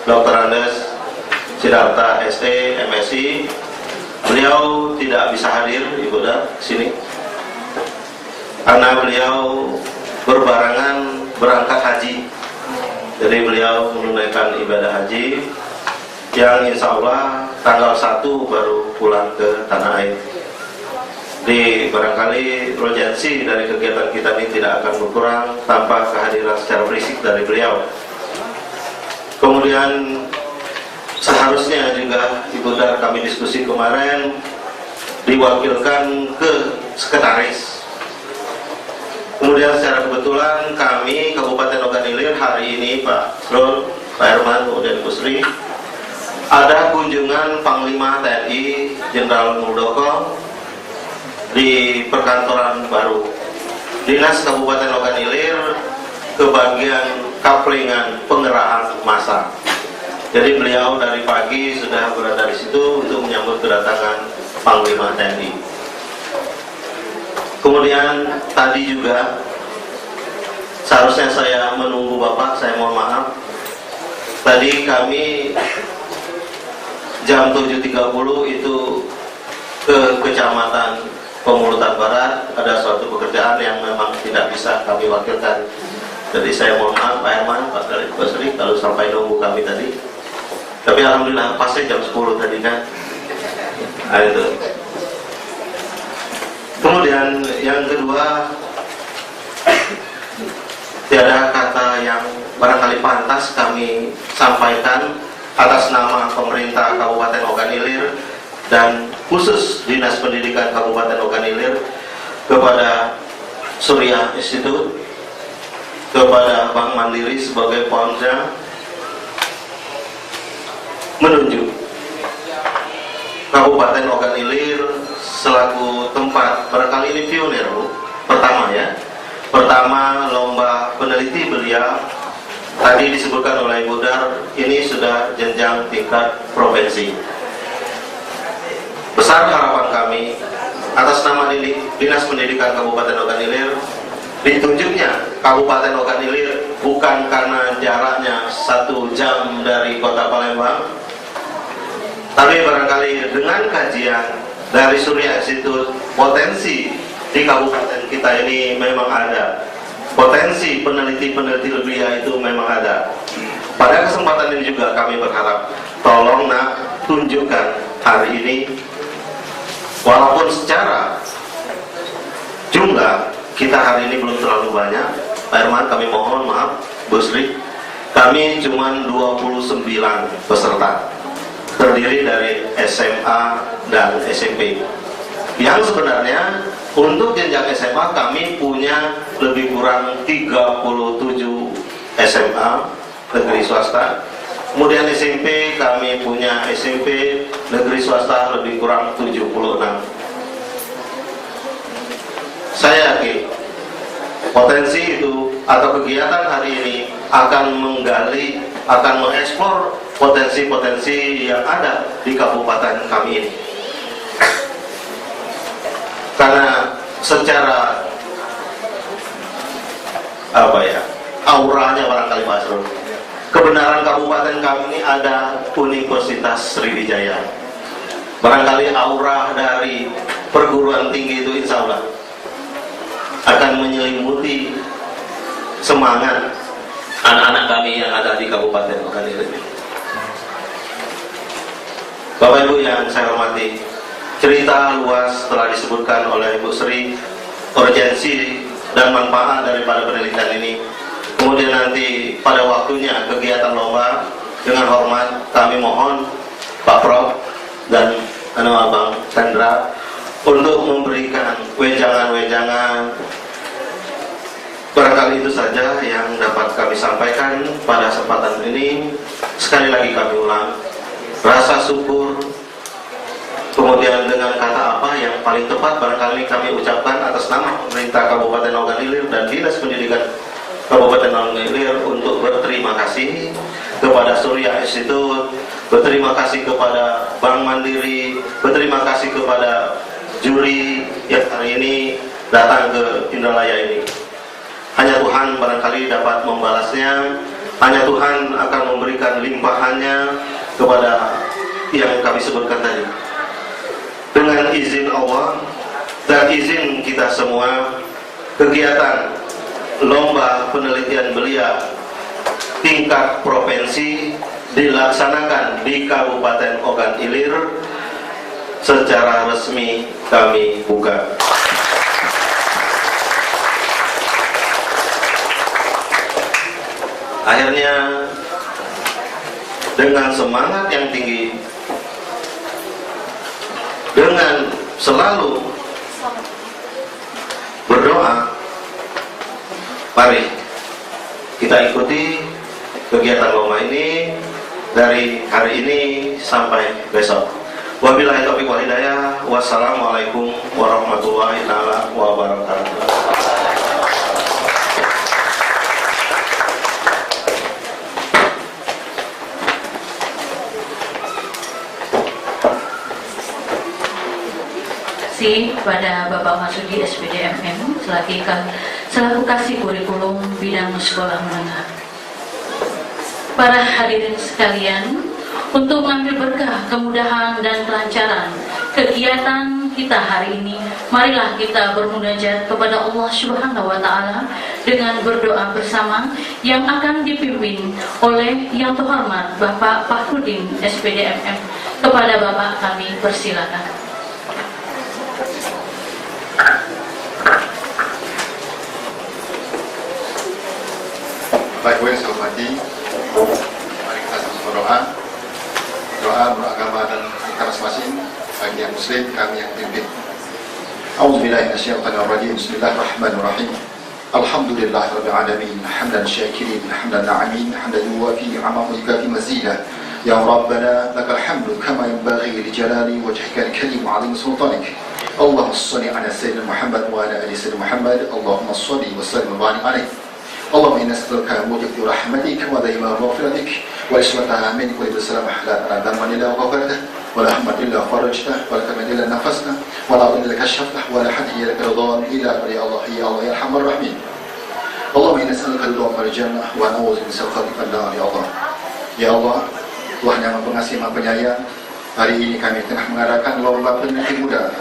Dr. Andes Sidarta ST MSI. Beliau tidak bisa hadir, Ibu dah sini, karena beliau berbarengan berangkat haji. Jadi beliau menunaikan ibadah haji yang insya Allah tanggal 1 baru pulang ke tanah air. Di barangkali urgensi dari kegiatan kita ini tidak akan berkurang tanpa kehadiran secara fisik dari beliau. Kemudian seharusnya juga Ibu Dar kami diskusi kemarin diwakilkan ke sekretaris. Kemudian secara kebetulan kami Kabupaten Ogan Ilir hari ini Pak Srul, Pak Herman, kemudian Bu Sri, ada kunjungan Panglima TNI Jenderal Muldoko di perkantoran baru Dinas Kabupaten Ogan Ilir ke bagian kaplingan pengerahan massa. Jadi beliau dari pagi sudah berada di situ untuk menyambut kedatangan Panglima TNI. Kemudian tadi juga seharusnya saya menunggu Bapak, saya mohon maaf. Tadi kami jam 7.30 itu ke Kecamatan Pemulutan Barat, ada suatu pekerjaan yang memang tidak bisa kami wakilkan. Jadi saya mohon maaf Pak Herman, Pak Khalid Basri kalau sampai nunggu kami tadi. Tapi alhamdulillah pasnya jam 10 tadi kan. Nah, itu. Kemudian yang kedua, tiada kata yang barangkali pantas kami sampaikan atas nama pemerintah Kabupaten Ogan Ilir dan khusus Dinas Pendidikan Kabupaten Ogan Ilir kepada Surya Institute, kepada Bank Mandiri sebagai Pemda, menunjuk Kabupaten Ogan Ilir selaku tempat, barangkali ini pionir Bu, pertama ya, pertama lomba peneliti belia. Tadi disebutkan oleh Ibu Dar, ini sudah jenjang tingkat provinsi. Besar harapan kami atas nama Dinas Pendidikan Kabupaten Ogan Ilir, ditunjuknya Kabupaten Ogan Ilir bukan karena jaraknya 1 jam dari kota Palembang, tapi barangkali dengan kajian dari Surya Institute, potensi di kabupaten kita ini memang ada, potensi peneliti-peneliti lebih itu memang ada. Pada kesempatan ini juga kami berharap, tolong nak tunjukkan hari ini, walaupun secara jumlah kita hari ini belum terlalu banyak. Pak Herman, kami mohon maaf, Bu Sri, kami cuma 29 peserta, terdiri dari SMA dan SMP. Yang sebenarnya untuk jenjang SMA kami punya lebih kurang 37 SMA negeri swasta. Kemudian SMP kami punya SMP negeri swasta lebih kurang 76. Saya yakin potensi itu atau kegiatan hari ini akan menggali, akan mengeksplor potensi-potensi yang ada di kabupaten kami ini. Karena secara auranya barangkali Pak Asrul, kebenaran kabupaten kami ini ada Universitas Sriwijaya. Barangkali aura dari perguruan tinggi itu insya Allah akan menyelimuti semangat anak-anak kami yang ada di Kabupaten Ogan Ilir. Bapak Ibu yang saya hormati, cerita luas telah disebutkan oleh Bu Sri, urgensi dan manfaat daripada penelitian ini. Kemudian nanti pada waktunya kegiatan lomba, dengan hormat kami mohon Pak Prof dan Abang Chandra untuk memberikan wejangan-wejangan. Barangkali itu saja yang dapat kami sampaikan pada kesempatan ini. Sekali lagi kami ulang, rasa syukur, kemudian dengan kata apa yang paling tepat barangkali kami ucapkan atas nama pemerintah Kabupaten Ogan Ilir dan Dinas Pendidikan Kabupaten Ogan Ilir untuk berterima kasih kepada Surya Institute, berterima kasih kepada Bank Mandiri, berterima kasih kepada juri yang hari ini datang ke Indralaya ini. Hanya Tuhan barangkali dapat membalasnya, hanya Tuhan akan memberikan limpahannya kepada yang kami sebutkan tadi. Dengan izin Allah dan izin kita semua, kegiatan lomba penelitian belia tingkat provinsi dilaksanakan di Kabupaten Ogan Ilir secara resmi kami buka. Akhirnya dengan semangat yang tinggi, dengan selalu berdoa, mari kita ikuti kegiatan lomba ini dari hari ini sampai besok. Wabillahi taufiq wal hidayah. Wassalamualaikum warahmatullahi wabarakatuh. Kepada Bapak Masudi SPD MM selaku kasih kurikulum bidang sekolah menengah. Para hadirin sekalian, untuk mengambil berkah, kemudahan dan kelancaran kegiatan kita hari ini, marilah kita bermunajat kepada Allah Subhanahu wa taala dengan berdoa bersama yang akan dipimpin oleh Yang Terhormat Bapak Fakhrudin SPD MM. Kepada Bapak kami persilakan. Baik, saya hormati, mari kita sama berdoa beragama dan kita masing-masing, bagi yang muslim, kami yang pimpin. A'udzubillahi minasyaitonirrajim. Bismillahirrahmanirrahim. Alhamdulillahirabbil alamin, hamdan syakirin, hamdan na'imin, hamdan yuwafi 'amahu yukafi mazidah. Ya Rabbana lakal hamdu kama yanbaghi li jalali wajhika al-karim 'azim sultanik. Allahumma shalli ala sayyidina Muhammad wa ala ali sayyidina Muhammad. Allahumma shalli wa sallim wa barik alaihi. اللهم إنا نسألك موجب رحمتك ودائما مغفرتك وإسمتها منك ولبسلام أحلى ذنبا إلا وغفرته ولا هم إلا فرجته ولا كمد إلا نفسنا ولا عظيم إلا كشفته ولا حد إلا رضوان إلا يا الله يا الله يا أرحم الراحمين. اللهم إنا نسألك الرضا والجنة ونعوذ بك من سخطك النار ya Allah. Ya Allah, Tuhan yang Maha Pengasih Maha Penyayang, hari ini kami tengah mengadakan lomba peneliti muda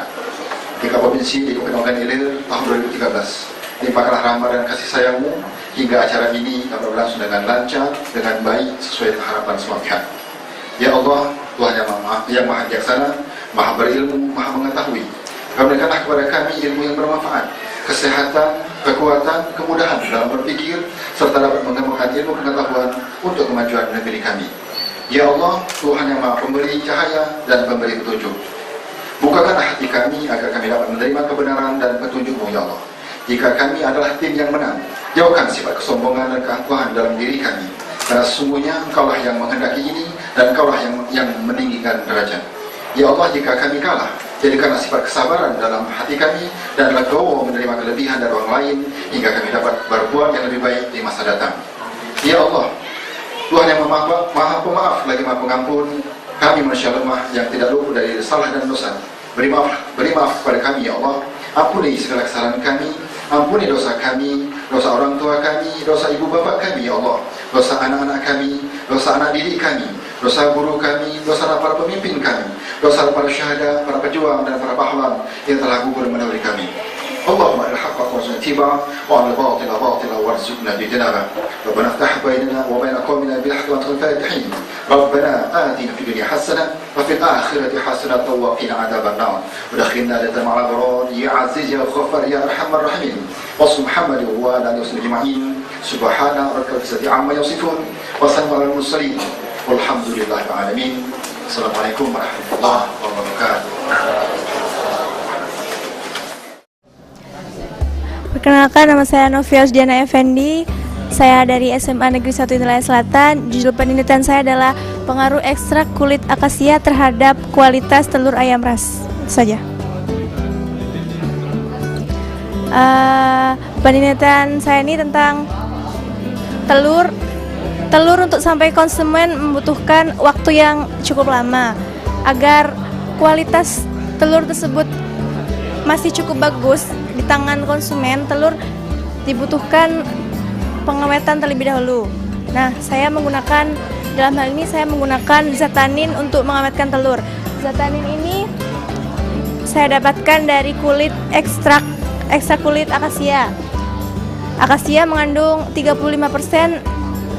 di Provinsi di Kabupaten Ogan Ilir tahun 2013. Limpahkanlah rahmat dan kasih sayang-Mu hingga acara ini dapat berlangsung dengan lancar, dengan baik, sesuai dengan harapan semua pihak. Ya Allah, Tuhan yang Maha Bijaksana, Maha berilmu, Maha mengetahui. Berikanlah kepada kami ilmu yang bermanfaat, kesehatan, kekuatan, kemudahan dalam berpikir, serta dapat mengembangkan ilmu pengetahuan untuk kemajuan negeri kami. Ya Allah, Tuhan yang Maha Pemberi cahaya dan Pemberi petunjuk. Bukakanlah hati kami agar kami dapat menerima kebenaran dan petunjuk-Mu ya Allah. Jika kami adalah tim yang menang, jauhkan sifat kesombongan dan keangkuhan dalam diri kami. Karena sesungguhnya Engkaulah yang menghendaki ini dan Engkaulah yang meninggikan derajat. Ya Allah, jika kami kalah, jadikanlah sifat kesabaran dalam hati kami dan legowo menerima kelebihan dari orang lain hingga kami dapat berbuat yang lebih baik di masa datang. Ya Allah, Tuhan yang maha pemaaf lagi maha pengampun, kami manusia lemah yang tidak luput dari salah dan dosa. Beri maaf kepada kami ya Allah. Ampuni segala kesalahan kami, ampuni dosa kami, dosa orang tua kami, dosa ibu bapak kami ya Allah, dosa anak-anak kami, dosa anak didik kami, dosa guru kami, dosa para pemimpin kami, dosa para syuhada, para pejuang dan para pahlawan yang telah gugur menahuli kami. Allahumma al-haqqa warzuqna ittiba'a wa al-batila batila warzuqna ijtinaba. Rabbana iftah bainana wa bain qawmina bil haqqi wa antal fatihin. Rabbana atina fid dunya hasanah wa fil akhirati hasanah wa qina adzaban nar. Wa dakhilna jannata ma'al abrar ya aziz ya ghaffar ya arhamar rahimin. Wa Muhammadin wa ala alihi ajma'in. Subhana rabbika rabbil amma yasifun wa salamun alal mursalin. Walhamdulillahil alamin. Assalamualaikum warahmatullahi wabarakatuh. Perkenalkan, nama saya Novios Diana Effendi. Saya dari SMA Negeri 1 Indralaya Selatan. Judul penelitian saya adalah pengaruh ekstrak kulit akasia terhadap kualitas telur ayam ras. Itu saja. Penelitian saya ini tentang telur. Telur untuk sampai konsumen membutuhkan waktu yang cukup lama. Agar kualitas telur tersebut masih cukup bagus di tangan konsumen, telur dibutuhkan pengawetan terlebih dahulu. Nah, dalam hal ini saya menggunakan zatanin untuk mengawetkan telur. Zatanin ini saya dapatkan dari ekstrak kulit akasia. Akasia mengandung 35%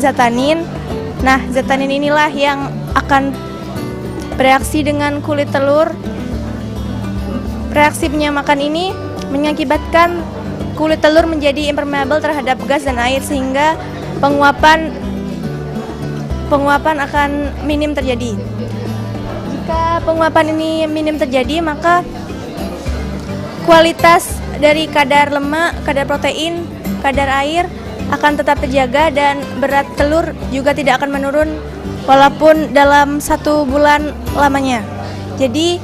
zatanin. Nah, zatanin inilah yang akan bereaksi dengan kulit telur. Reaksi penyamakan ini mengakibatkan kulit telur menjadi impermeable terhadap gas dan air sehingga penguapan akan minim terjadi. Jika penguapan ini minim terjadi, maka kualitas dari kadar lemak, kadar protein, kadar air akan tetap terjaga dan berat telur juga tidak akan menurun walaupun dalam 1 bulan lamanya. Jadi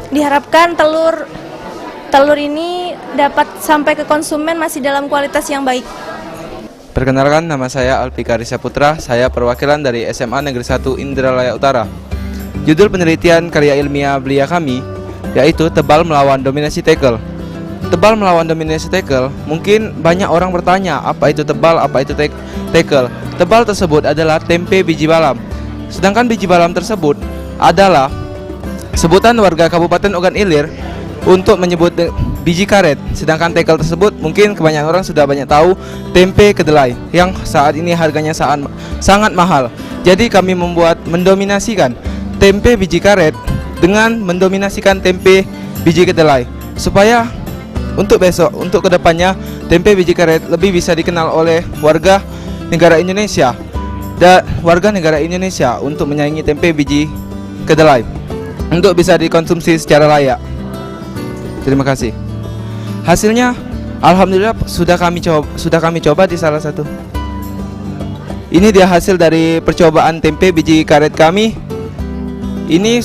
diharapkan telur ini dapat sampai ke konsumen masih dalam kualitas yang baik. Perkenalkan, nama saya Alpika Risa Putra. Saya perwakilan dari SMA Negeri 1 Indralaya Utara. Judul penelitian karya ilmiah belia kami yaitu tebal melawan dominasi tackle. Tebal melawan dominasi tackle, mungkin banyak orang bertanya apa itu tebal, apa itu tackle. Tebal tersebut adalah tempe biji balam. Sedangkan biji balam tersebut adalah sebutan warga Kabupaten Ogan Ilir untuk menyebut biji karet. Sedangkan tackle tersebut mungkin kebanyakan orang sudah banyak tahu tempe kedelai yang saat ini harganya sangat mahal. Jadi kami mendominasikan tempe biji karet dengan mendominasikan tempe biji kedelai supaya untuk kedepannya tempe biji karet lebih bisa dikenal oleh warga negara Indonesia dan warga negara Indonesia untuk menyaingi tempe biji kedelai untuk bisa dikonsumsi secara layak. Terima kasih. Hasilnya alhamdulillah sudah kami coba di salah satu. Ini dia hasil dari percobaan tempe biji karet kami. Ini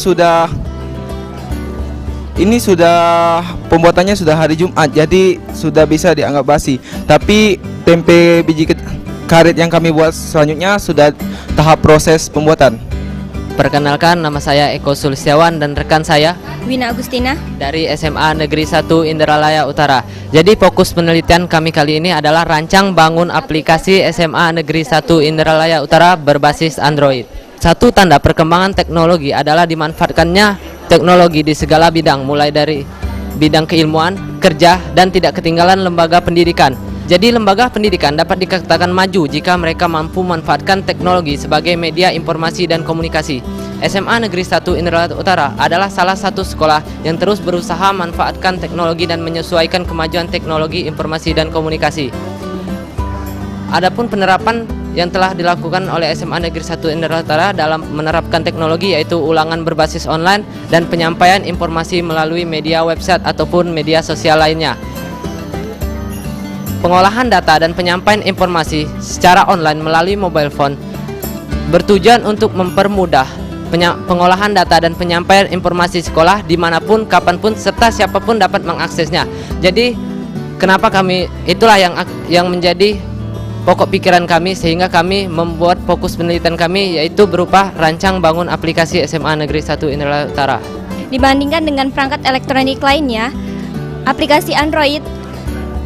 sudah pembuatannya sudah hari Jumat, jadi sudah bisa dianggap basi. Tapi tempe biji karet yang kami buat selanjutnya sudah tahap proses pembuatan. Perkenalkan, nama saya Eko Sulistiawan dan rekan saya Wina Agustina dari SMA Negeri 1 Indralaya Utara. Jadi fokus penelitian kami kali ini adalah rancang bangun aplikasi SMA Negeri 1 Indralaya Utara berbasis Android. Satu tanda perkembangan teknologi adalah dimanfaatkannya teknologi di segala bidang, mulai dari bidang keilmuan, kerja, dan tidak ketinggalan lembaga pendidikan. Jadi lembaga pendidikan dapat dikatakan maju jika mereka mampu memanfaatkan teknologi sebagai media informasi dan komunikasi. SMA Negeri 1 Indralaya Utara adalah salah satu sekolah yang terus berusaha memanfaatkan teknologi dan menyesuaikan kemajuan teknologi informasi dan komunikasi. Adapun penerapan yang telah dilakukan oleh SMA Negeri 1 Indralaya Utara dalam menerapkan teknologi yaitu ulangan berbasis online dan penyampaian informasi melalui media website ataupun media sosial lainnya. Pengolahan data dan penyampaian informasi secara online melalui mobile phone bertujuan untuk mempermudah pengolahan data dan penyampaian informasi sekolah dimanapun, kapanpun, serta siapapun dapat mengaksesnya. Jadi, kenapa kami, itulah yang menjadi pokok pikiran kami sehingga kami membuat fokus penelitian kami yaitu berupa rancang bangun aplikasi SMA Negeri 1 Indralaya Utara. Dibandingkan dengan perangkat elektronik lainnya, aplikasi Android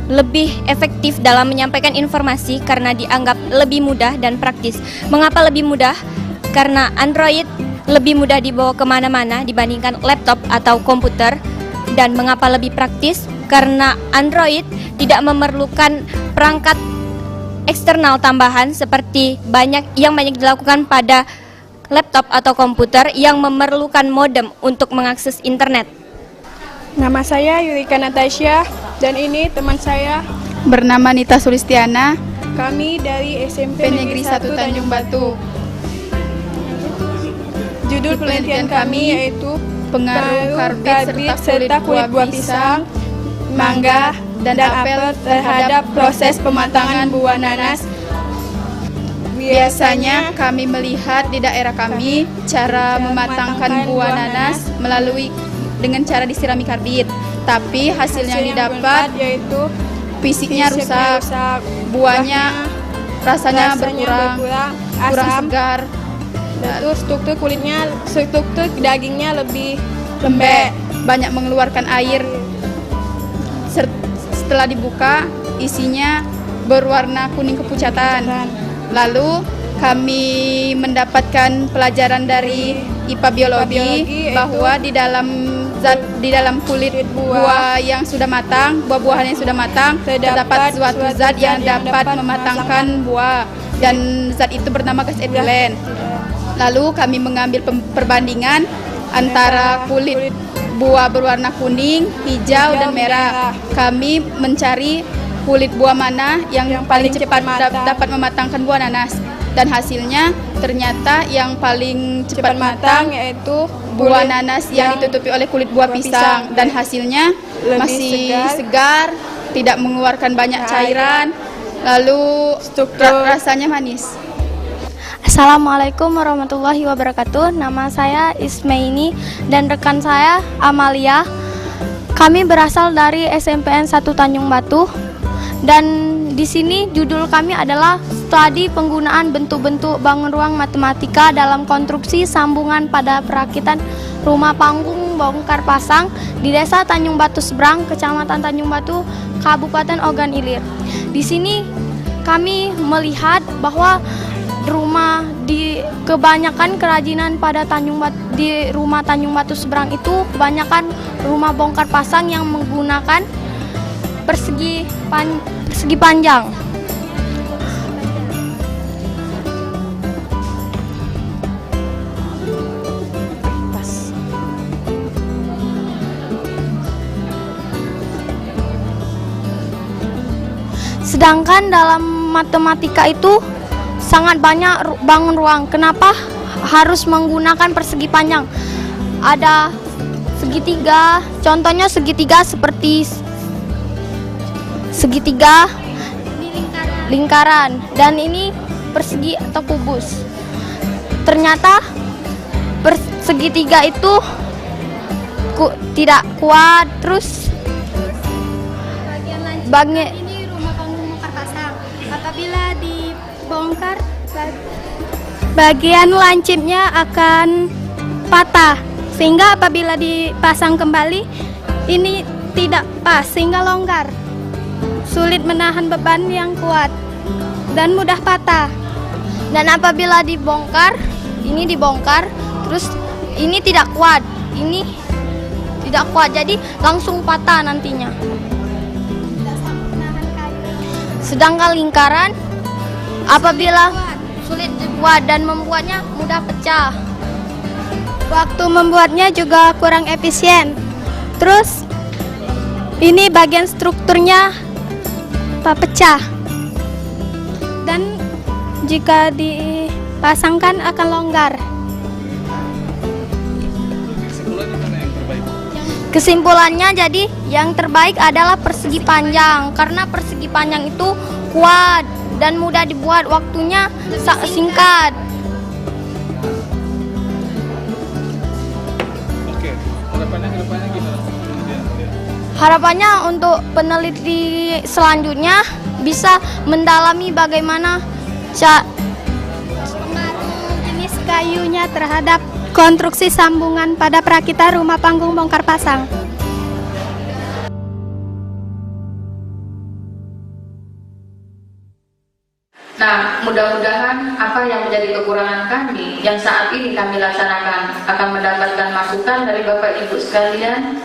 lebih efektif dalam menyampaikan informasi karena dianggap lebih mudah dan praktis. Mengapa lebih mudah? Karena Android lebih mudah dibawa kemana-mana dibandingkan laptop atau komputer. Dan mengapa lebih praktis? Karena Android tidak memerlukan perangkat eksternal tambahan seperti yang banyak dilakukan pada laptop atau komputer yang memerlukan modem untuk mengakses internet. Nama saya Yurika Natasha dan ini teman saya bernama Nita Sulistiana. Kami dari SMP Negeri 1 Tanjung Batu. Judul penelitian kami yaitu pengaruh karbit serta kulit buah pisang, mangga, dan apel terhadap proses pematangan buah nanas. Biasanya kami melihat di daerah kami cara mematangkan buah nanas melalui dengan cara disirami karbit, tapi hasil yang didapat yaitu fisiknya rusak, buahnya rasanya berkurang, kurang segar, struktur dagingnya lebih lembek, banyak mengeluarkan air. Setelah dibuka, isinya berwarna kuning kepucatan. Lalu kami mendapatkan pelajaran dari IPA biologi bahwa di dalam kulit buah yang sudah matang, buah-buahan yang sudah matang, terdapat suatu zat yang dapat mematangkan buah, dan zat itu bernama gas etilen. Lalu kami mengambil perbandingan antara kulit buah berwarna kuning, hijau, dan merah. Kami mencari kulit buah mana yang paling cepat dapat mematangkan buah nanas. Dan hasilnya ternyata yang paling cepat matang yaitu buah nanas yang ditutupi oleh kulit buah pisang. Dan hasilnya masih segar, tidak mengeluarkan banyak cairan, lalu rasanya manis. Assalamualaikum warahmatullahi wabarakatuh. Nama saya Ismaini dan rekan saya Amalia. Kami berasal dari SMPN 1 Tanjung Batu. Dan di sini judul kami adalah studi penggunaan bentuk-bentuk bangun ruang matematika dalam konstruksi sambungan pada perakitan rumah panggung bongkar pasang di Desa Tanjung Batu Seberang, Kecamatan Tanjung Batu, Kabupaten Ogan Ilir. Di sini kami melihat bahwa kebanyakan kerajinan pada di rumah Tanjung Batu Seberang itu kebanyakan rumah bongkar pasang yang menggunakan persegi panjang. Sedangkan dalam matematika itu sangat banyak bangun ruang. Kenapa harus menggunakan persegi panjang? Ada segitiga, contohnya segitiga seperti segitiga lingkaran, dan ini persegi atau kubus. Ternyata segitiga itu tidak kuat. Terus ini rumah panggung bongkar pasang. Apabila dibongkar bagian lancipnya akan patah, sehingga apabila dipasang kembali ini tidak pas sehingga longgar, sulit menahan beban yang kuat dan mudah patah. Dan apabila dibongkar, ini dibongkar terus ini tidak kuat, jadi langsung patah nantinya. Sedangkan lingkaran apabila sulit dibuat dan membuatnya mudah pecah. Waktu membuatnya juga kurang efisien. Terus ini bagian strukturnya pecah. Dan jika dipasangkan akan longgar. Kesimpulannya jadi yang terbaik adalah persegi panjang, karena persegi panjang itu kuat dan mudah dibuat, waktunya singkat. Oke, harapannya ke depannya gimana? Harapannya untuk peneliti selanjutnya bisa mendalami bagaimana pengaruh jenis kayunya terhadap konstruksi sambungan pada perakitan rumah panggung bongkar pasang. Nah, mudah-mudahan apa yang menjadi kekurangan kami yang saat ini kami laksanakan akan mendapatkan masukan dari Bapak Ibu sekalian,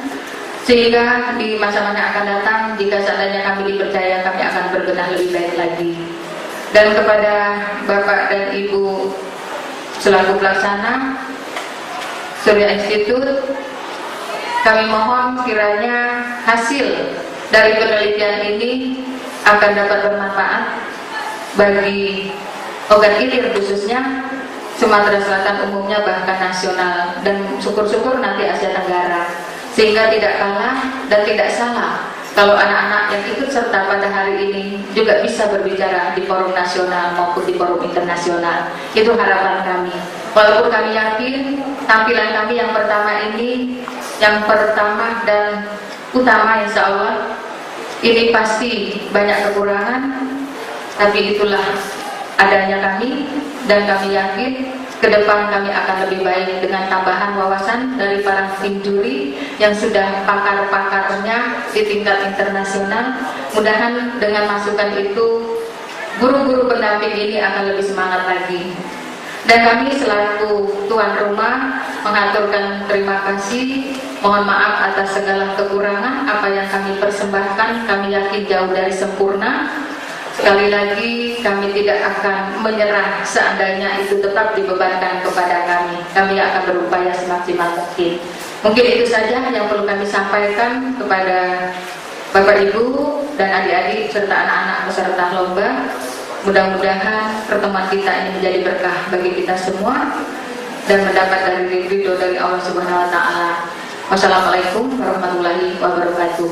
sehingga di masa-masa yang akan datang jika seandainya kami dipercaya, kami akan berbenah lebih baik lagi. Dan kepada Bapak dan Ibu selaku pelaksana Surya Institute, kami mohon kiranya hasil dari penelitian ini akan dapat bermanfaat bagi Ogan Ilir khususnya, Sumatera Selatan umumnya, bahkan nasional, dan syukur-syukur nanti Asia Tenggara, sehingga tidak kalah dan tidak salah kalau anak-anak yang ikut serta pada hari ini juga bisa berbicara di forum nasional maupun di forum internasional. Itu harapan kami. Walaupun kami yakin tampilan kami yang pertama ini, yang pertama dan utama insya Allah, ini pasti banyak kekurangan, tapi itulah adanya kami, dan kami yakin ke depan kami akan lebih baik dengan tambahan wawasan dari para tim juri yang sudah pakar-pakarnya di tingkat internasional. Mudahan dengan masukan itu guru-guru pendamping ini akan lebih semangat lagi. Dan kami selaku tuan rumah mengaturkan terima kasih, mohon maaf atas segala kekurangan. Apa yang kami persembahkan kami yakin jauh dari sempurna. Sekali lagi kami tidak akan menyerah seandainya itu tetap dibebankan kepada kami. Kami akan berupaya semaksimal mungkin. Mungkin itu saja yang perlu kami sampaikan kepada Bapak Ibu dan adik-adik serta anak-anak peserta lomba. Mudah-mudahan pertemuan kita ini menjadi berkah bagi kita semua dan mendapat dari ridho dari Allah Subhanahu wa taala. Wassalamualaikum warahmatullahi wabarakatuh.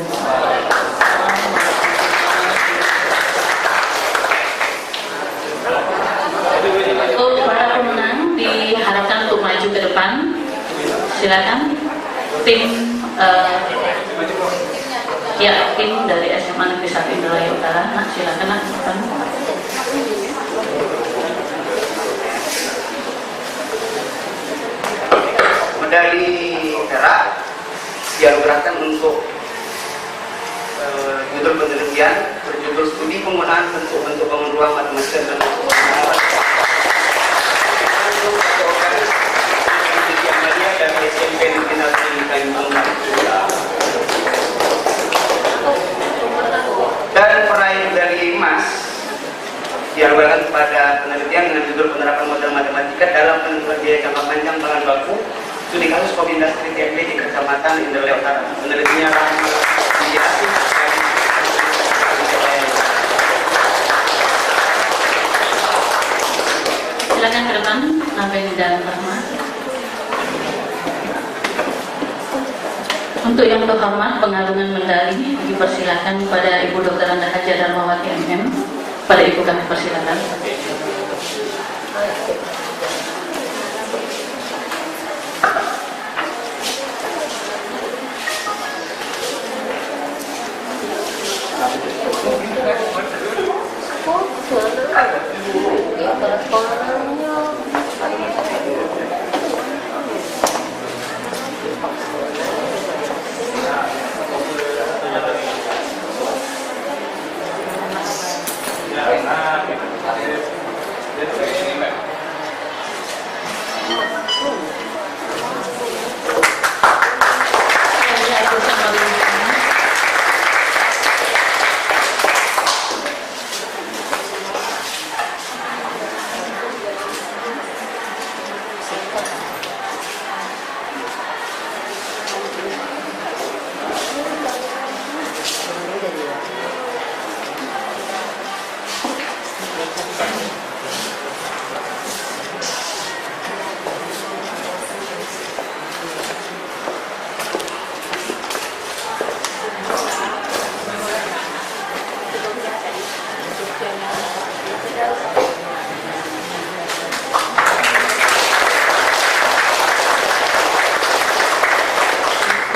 Untuk para pemenang diharapkan untuk maju ke depan. Silakan tim tim dari SMA Negeri 1 Indralaya Utara. Nah, silakan nak. Medali perak dianugerahkan untuk judul penelitian berjudul studi penggunaan bentuk-bentuk bangun ruang matematika dan dari SMP Negeri 1 Kalimantan. Dan peraih medali emas dianugerahkan kepada penelitian dengan judul penerapan model matematika dalam penentuan biaya jangka panjang bahan baku studi kasus kopi industri TMB di Kecamatan Indralaya Utara. Penelitiannya silakan ke depan, sampai di dalam Rahmat. Untuk yang terhormat pengalungan medali dipersilakan kepada Ibu Dr. Anda Haja Darmawati MM. Pada Ibu kami persilakan.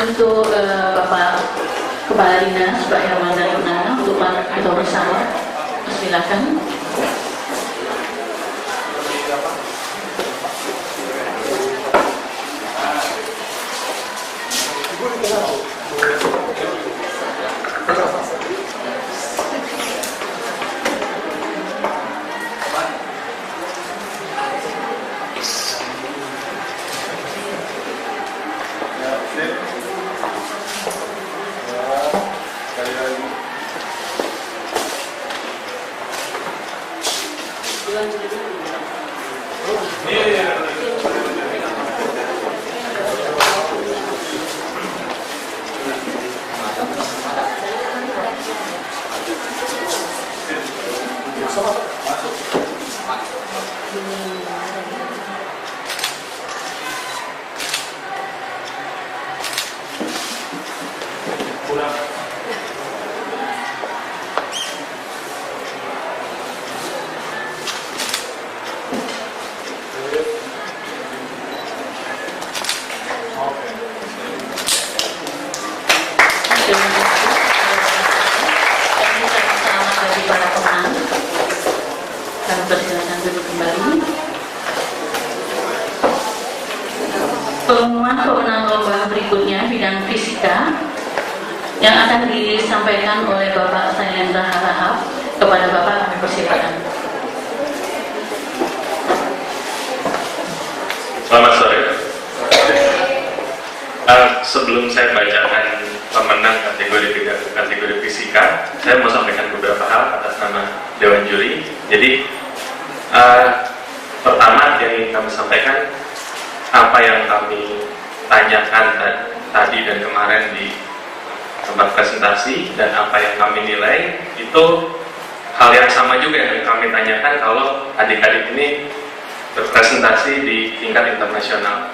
untuk Bapak Kepala Dinas Pak Herman dari Unana untuk kita bersama. Silakan. Pengumuman pemenang lomba berikutnya bidang fisika yang akan disampaikan oleh Bapak Sailendra Harahap. Kepada Bapak kami persilakan. Selamat sore. Sebelum saya bacakan pemenang kategori fisika, saya mau sampaikan beberapa hal atas nama Dewan Juri. Jadi pertama yang ingin kami sampaikan, apa yang kami tanyakan tadi dan kemarin di tempat presentasi dan apa yang kami nilai itu hal yang sama juga yang kami tanyakan kalau adik-adik ini berpresentasi di tingkat internasional,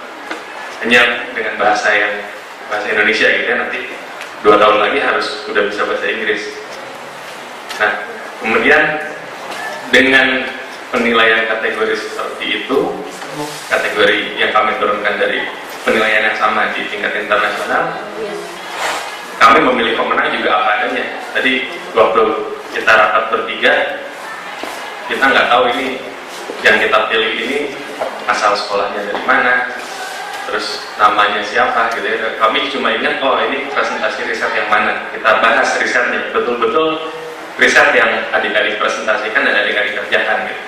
hanya dengan bahasa Indonesia gitu ya. Nanti 2 tahun lagi harus sudah bisa bahasa Inggris. Nah, kemudian dengan penilaian kategori seperti itu, kategori yang kami turunkan dari penilaian yang sama di tingkat internasional, kami memilih pemenang juga apa adanya. Tadi waktu kita rapat bertiga, kita nggak tahu ini yang kita pilih ini asal sekolahnya dari mana, terus namanya siapa gitu ya. Kami cuma ingat, oh ini presentasi riset yang mana, kita bahas risetnya, betul-betul riset yang adik-adik presentasikan dan adik-adik kerjakan gitu.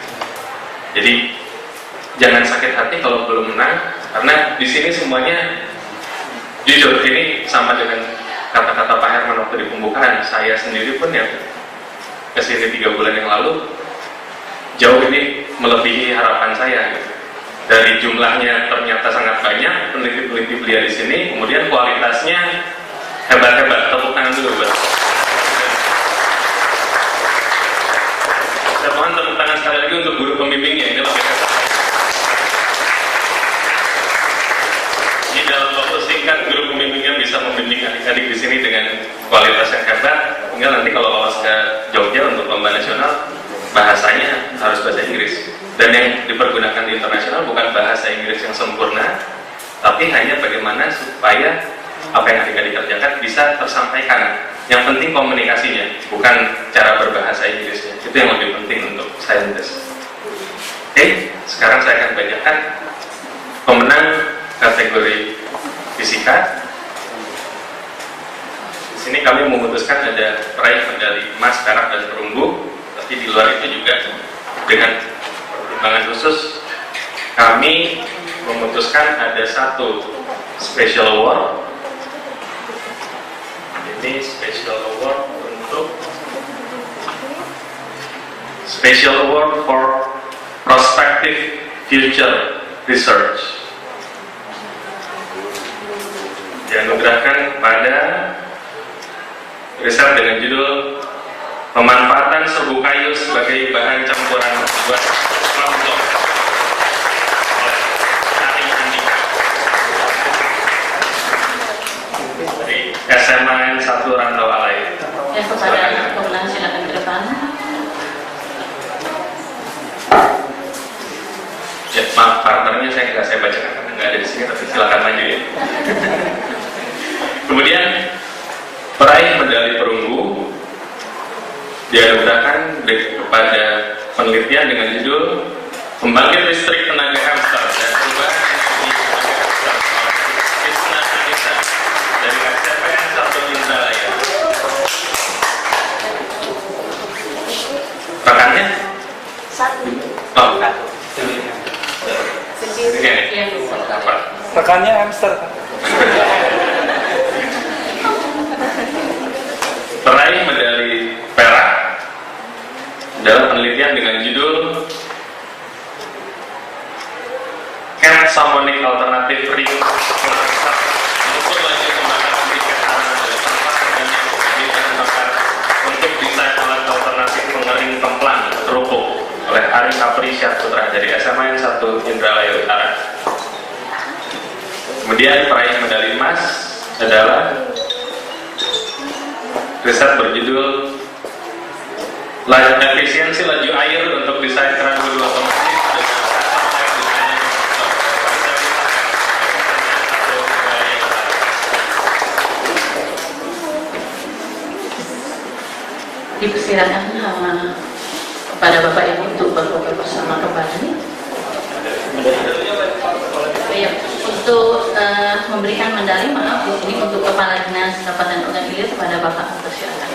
Jadi jangan sakit hati kalau belum menang, karena di sini semuanya jujur. Ini sama dengan kata-kata Pak Herman waktu di pembukaan. Saya sendiri pun yang kesini 3 bulan yang lalu, jauh ini melebihi harapan saya gitu. Dari jumlahnya ternyata sangat banyak peneliti-peneliti belia di sini, kemudian kualitasnya hebat-hebat. Tepuk tangan dulu buat. Saya mohon tepuk tangan sekali lagi untuk guru pembimbingnya. Ini lebih hebat. Di dalam waktu singkat, guru pembimbingnya bisa membimbing adik-adik di sini dengan kualitas yang hebat. Tinggal nanti kalau lolos ke Jogja untuk lomba nasional, bahasanya harus bahasa Inggris. Dan yang dipergunakan di internasional bukan bahasa Inggris yang sempurna, tapi hanya bagaimana supaya apa yang adik-adik kerjakan bisa tersampaikan. Yang penting komunikasinya, bukan cara berbahasa Inggrisnya. Itu yang lebih penting untuk saintis. Oke, sekarang saya akan bacakan pemenang kategori fisika. Di sini kami memutuskan ada peraih medali emas, perak, dan perunggu. Tapi di luar itu juga dengan pertimbangan khusus kami memutuskan ada 1 special award. Ini special award untuk Special Award for Prospective Future Research, dianugerahkan pada riset dengan judul pemanfaatan serbu kayu sebagai bahan campuran buat kelompok oleh Ari Andika dari SMA 1 Rantau Alai. Ya, kepada pemenang silakan ke depan. Ya, maaf partnernya saya bacakan karena nggak ada di sini, tapi silakan maju ya. Kemudian peraih medali perunggu dianugerahkan kepada penelitian dengan judul Pembangkit Listrik Tenaga Hamster dan Perubahan Energi Tenaga Hamster oleh Krisna Anissa dari SMPN 1 Indralaya. Rekannya? Oh, rekannya hamster. Peraih medali perak dalam penelitian dengan judul Cat Salmonic Alternative Ring mengukur laju kembangkan tiket tanah dari tempat organik di bahan bakar untuk desain alat alternatif pengering kemplang kerupuk oleh Ari Kapri Syahputra dari SMA 1 Indralaya Utara. Kemudian peraih medali emas adalah riset berjudul Efisiensi laju air untuk desain keran bulu otomatis dipersilakan kepada Bapak Ibu untuk berfoto bersama kembali. Ya, untuk memberikan medali, maaf ini untuk Kepala Dinas Kabupaten Ogan Ilir kepada Bapak, persilakan.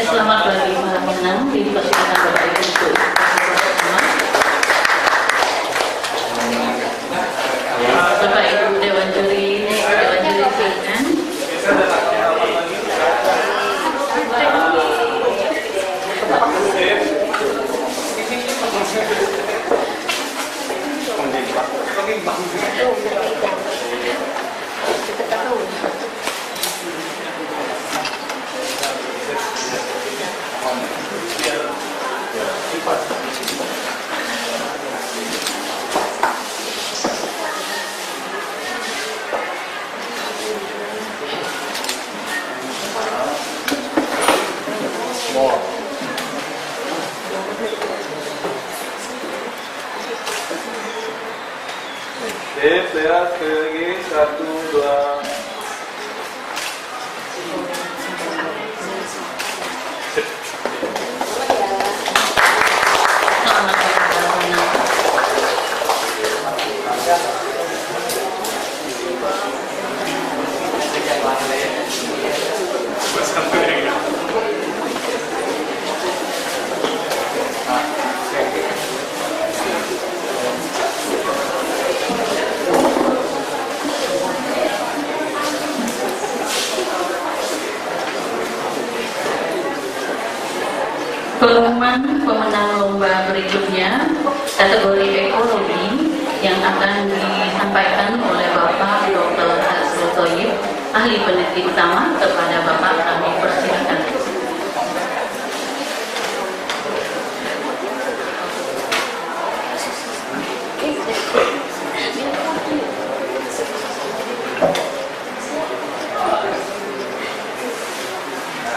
Selamat bagi para pemenang, dipersilakan Bapak Ibu untuk Bapak Ibu Dewan Juri silakan. Lihat lagi 1, 2. Pengumuman pemenang lomba berikutnya kategori ekologi yang akan disampaikan oleh Bapak Dr. Hasrul Thoyib, ahli peneliti utama. Kepada Bapak kami persilakan.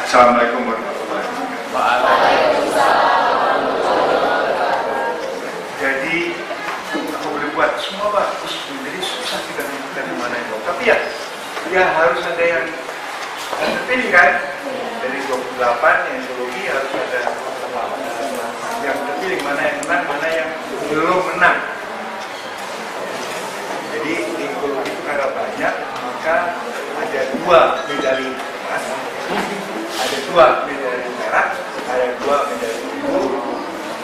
Assalamualaikum warahmatullahi wabarakatuh. Jadi aku boleh buat semua bagus, jadi susah kita menentukan di mana yang bagus. Tapi ya harus ada yang terpilih kan. Dari 28 yang ekologi harus ada yang terpilih, mana yang menang, mana yang belum menang. Jadi di ekologi itu ada banyak, 2 medali emas, ada 2 medali perak, ada 2 medali perunggu,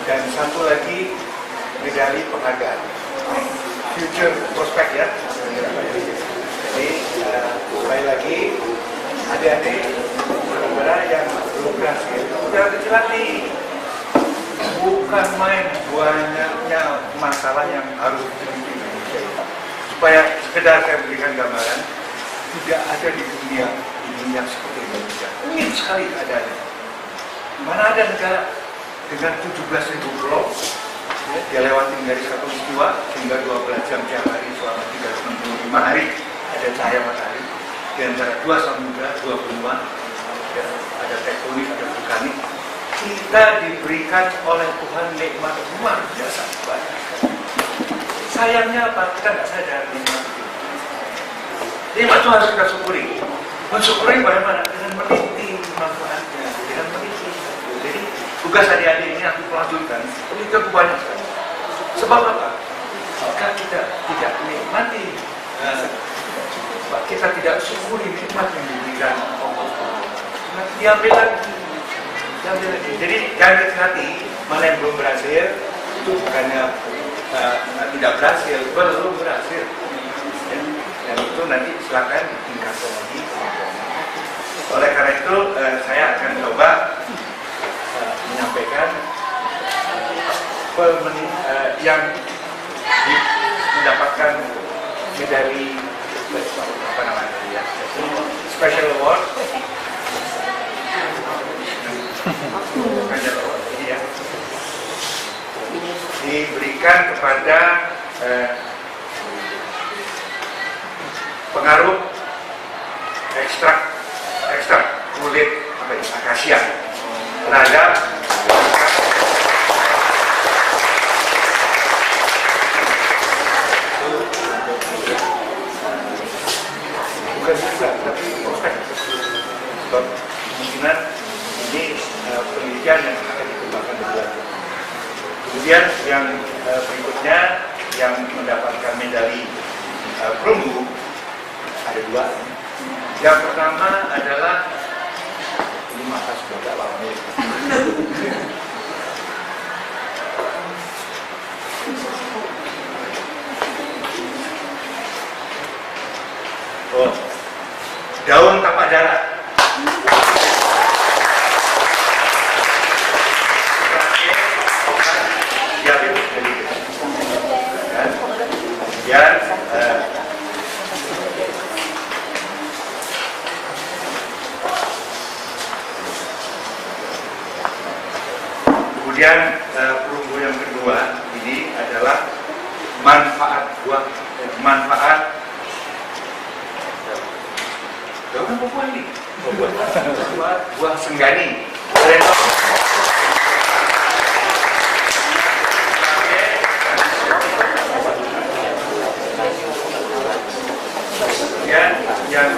dan 1 lagi medali penghargaan. Future prospect ya. Jadi sekali lagi adik-adik saudara yang belum berhasil udah dilatih, bukan main banyaknya masalah yang harus dimiliki. Supaya sekedar saya berikan gambaran, tidak ada di dunia seperti Indonesia. Unik sekali keadaannya. Mana ada negara dengan 17.000 pulau, ya, dia lewatin dari satu istiwa hingga 12 jam tiap hari selama 365 hari ada cahaya matahari. Di antara 2 samudra, 2 benua, ya, ada tektonik, ada vulkanik. Kita diberikan oleh Tuhan nikmat luar biasa banyak. Sayangnya apa? Kita nggak sadar nikmat itu. Nikmat itu harus kita syukuri. Mensyukuri bagaimana? Dengan meneliti manfaatnya, dengan meneliti. Jadi tugas adik-adik ini aku lanjutkan. Penelitian banyak sekali. Sebab apa? Jika kita tidak menikmati, kita tidak syukuri nikmat yang diberikan. Diambil lagi. Jadi jangan hati-hati mana yang belum berhasil itu bukannya tidak berhasil, belum berhasil. Dan itu nanti silakan ditingkatkan lagi. Oleh karena itu saya akan coba menyampaikan yang mendapatkan medali apa namanya ya, special award. Ini ya, diberikan kepada pengaruh ekstrak kulit akasia terhadap bukan juga, tapi prospek. Kemungkinan ini penelitian yang akan dikembangkan lebih lanjut. Kemudian yang berikutnya yang mendapatkan medali perunggu ada 2. Yang pertama adalah ini mata sudah agak lama nih. Oh, daun tapak darah. Kemudian perunggu yang kedua ini adalah manfaat daun apa buah ini? Buah senggani. Yang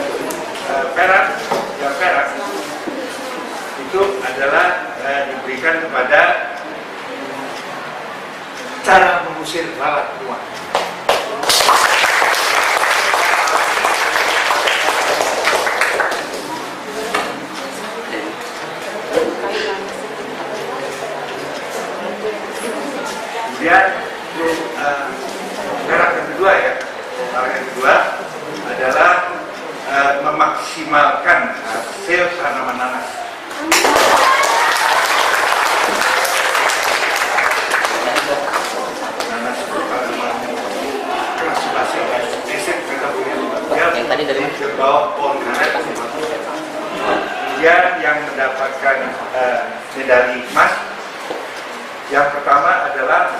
perak itu adalah diberikan kepada cara mengusir lalat kuat. Kemudian perak yang kedua ya, perak yang kedua adalah memaksimalkan hasil tanaman nanas. Nanas itu tanaman keras basi, besek kita punya yang tadi dari bawah pohon karet. Dia yang mendapatkan medali emas. Yang pertama adalah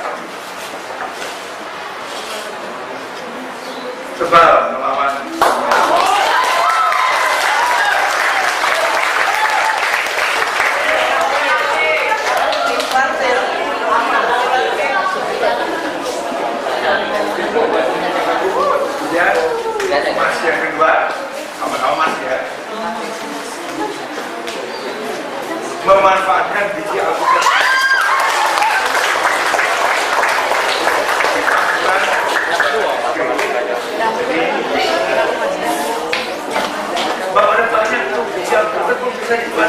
tebal melawan kemudian emas yang kedua aman ya, memanfaatkan biji alpukat. Jadi saja.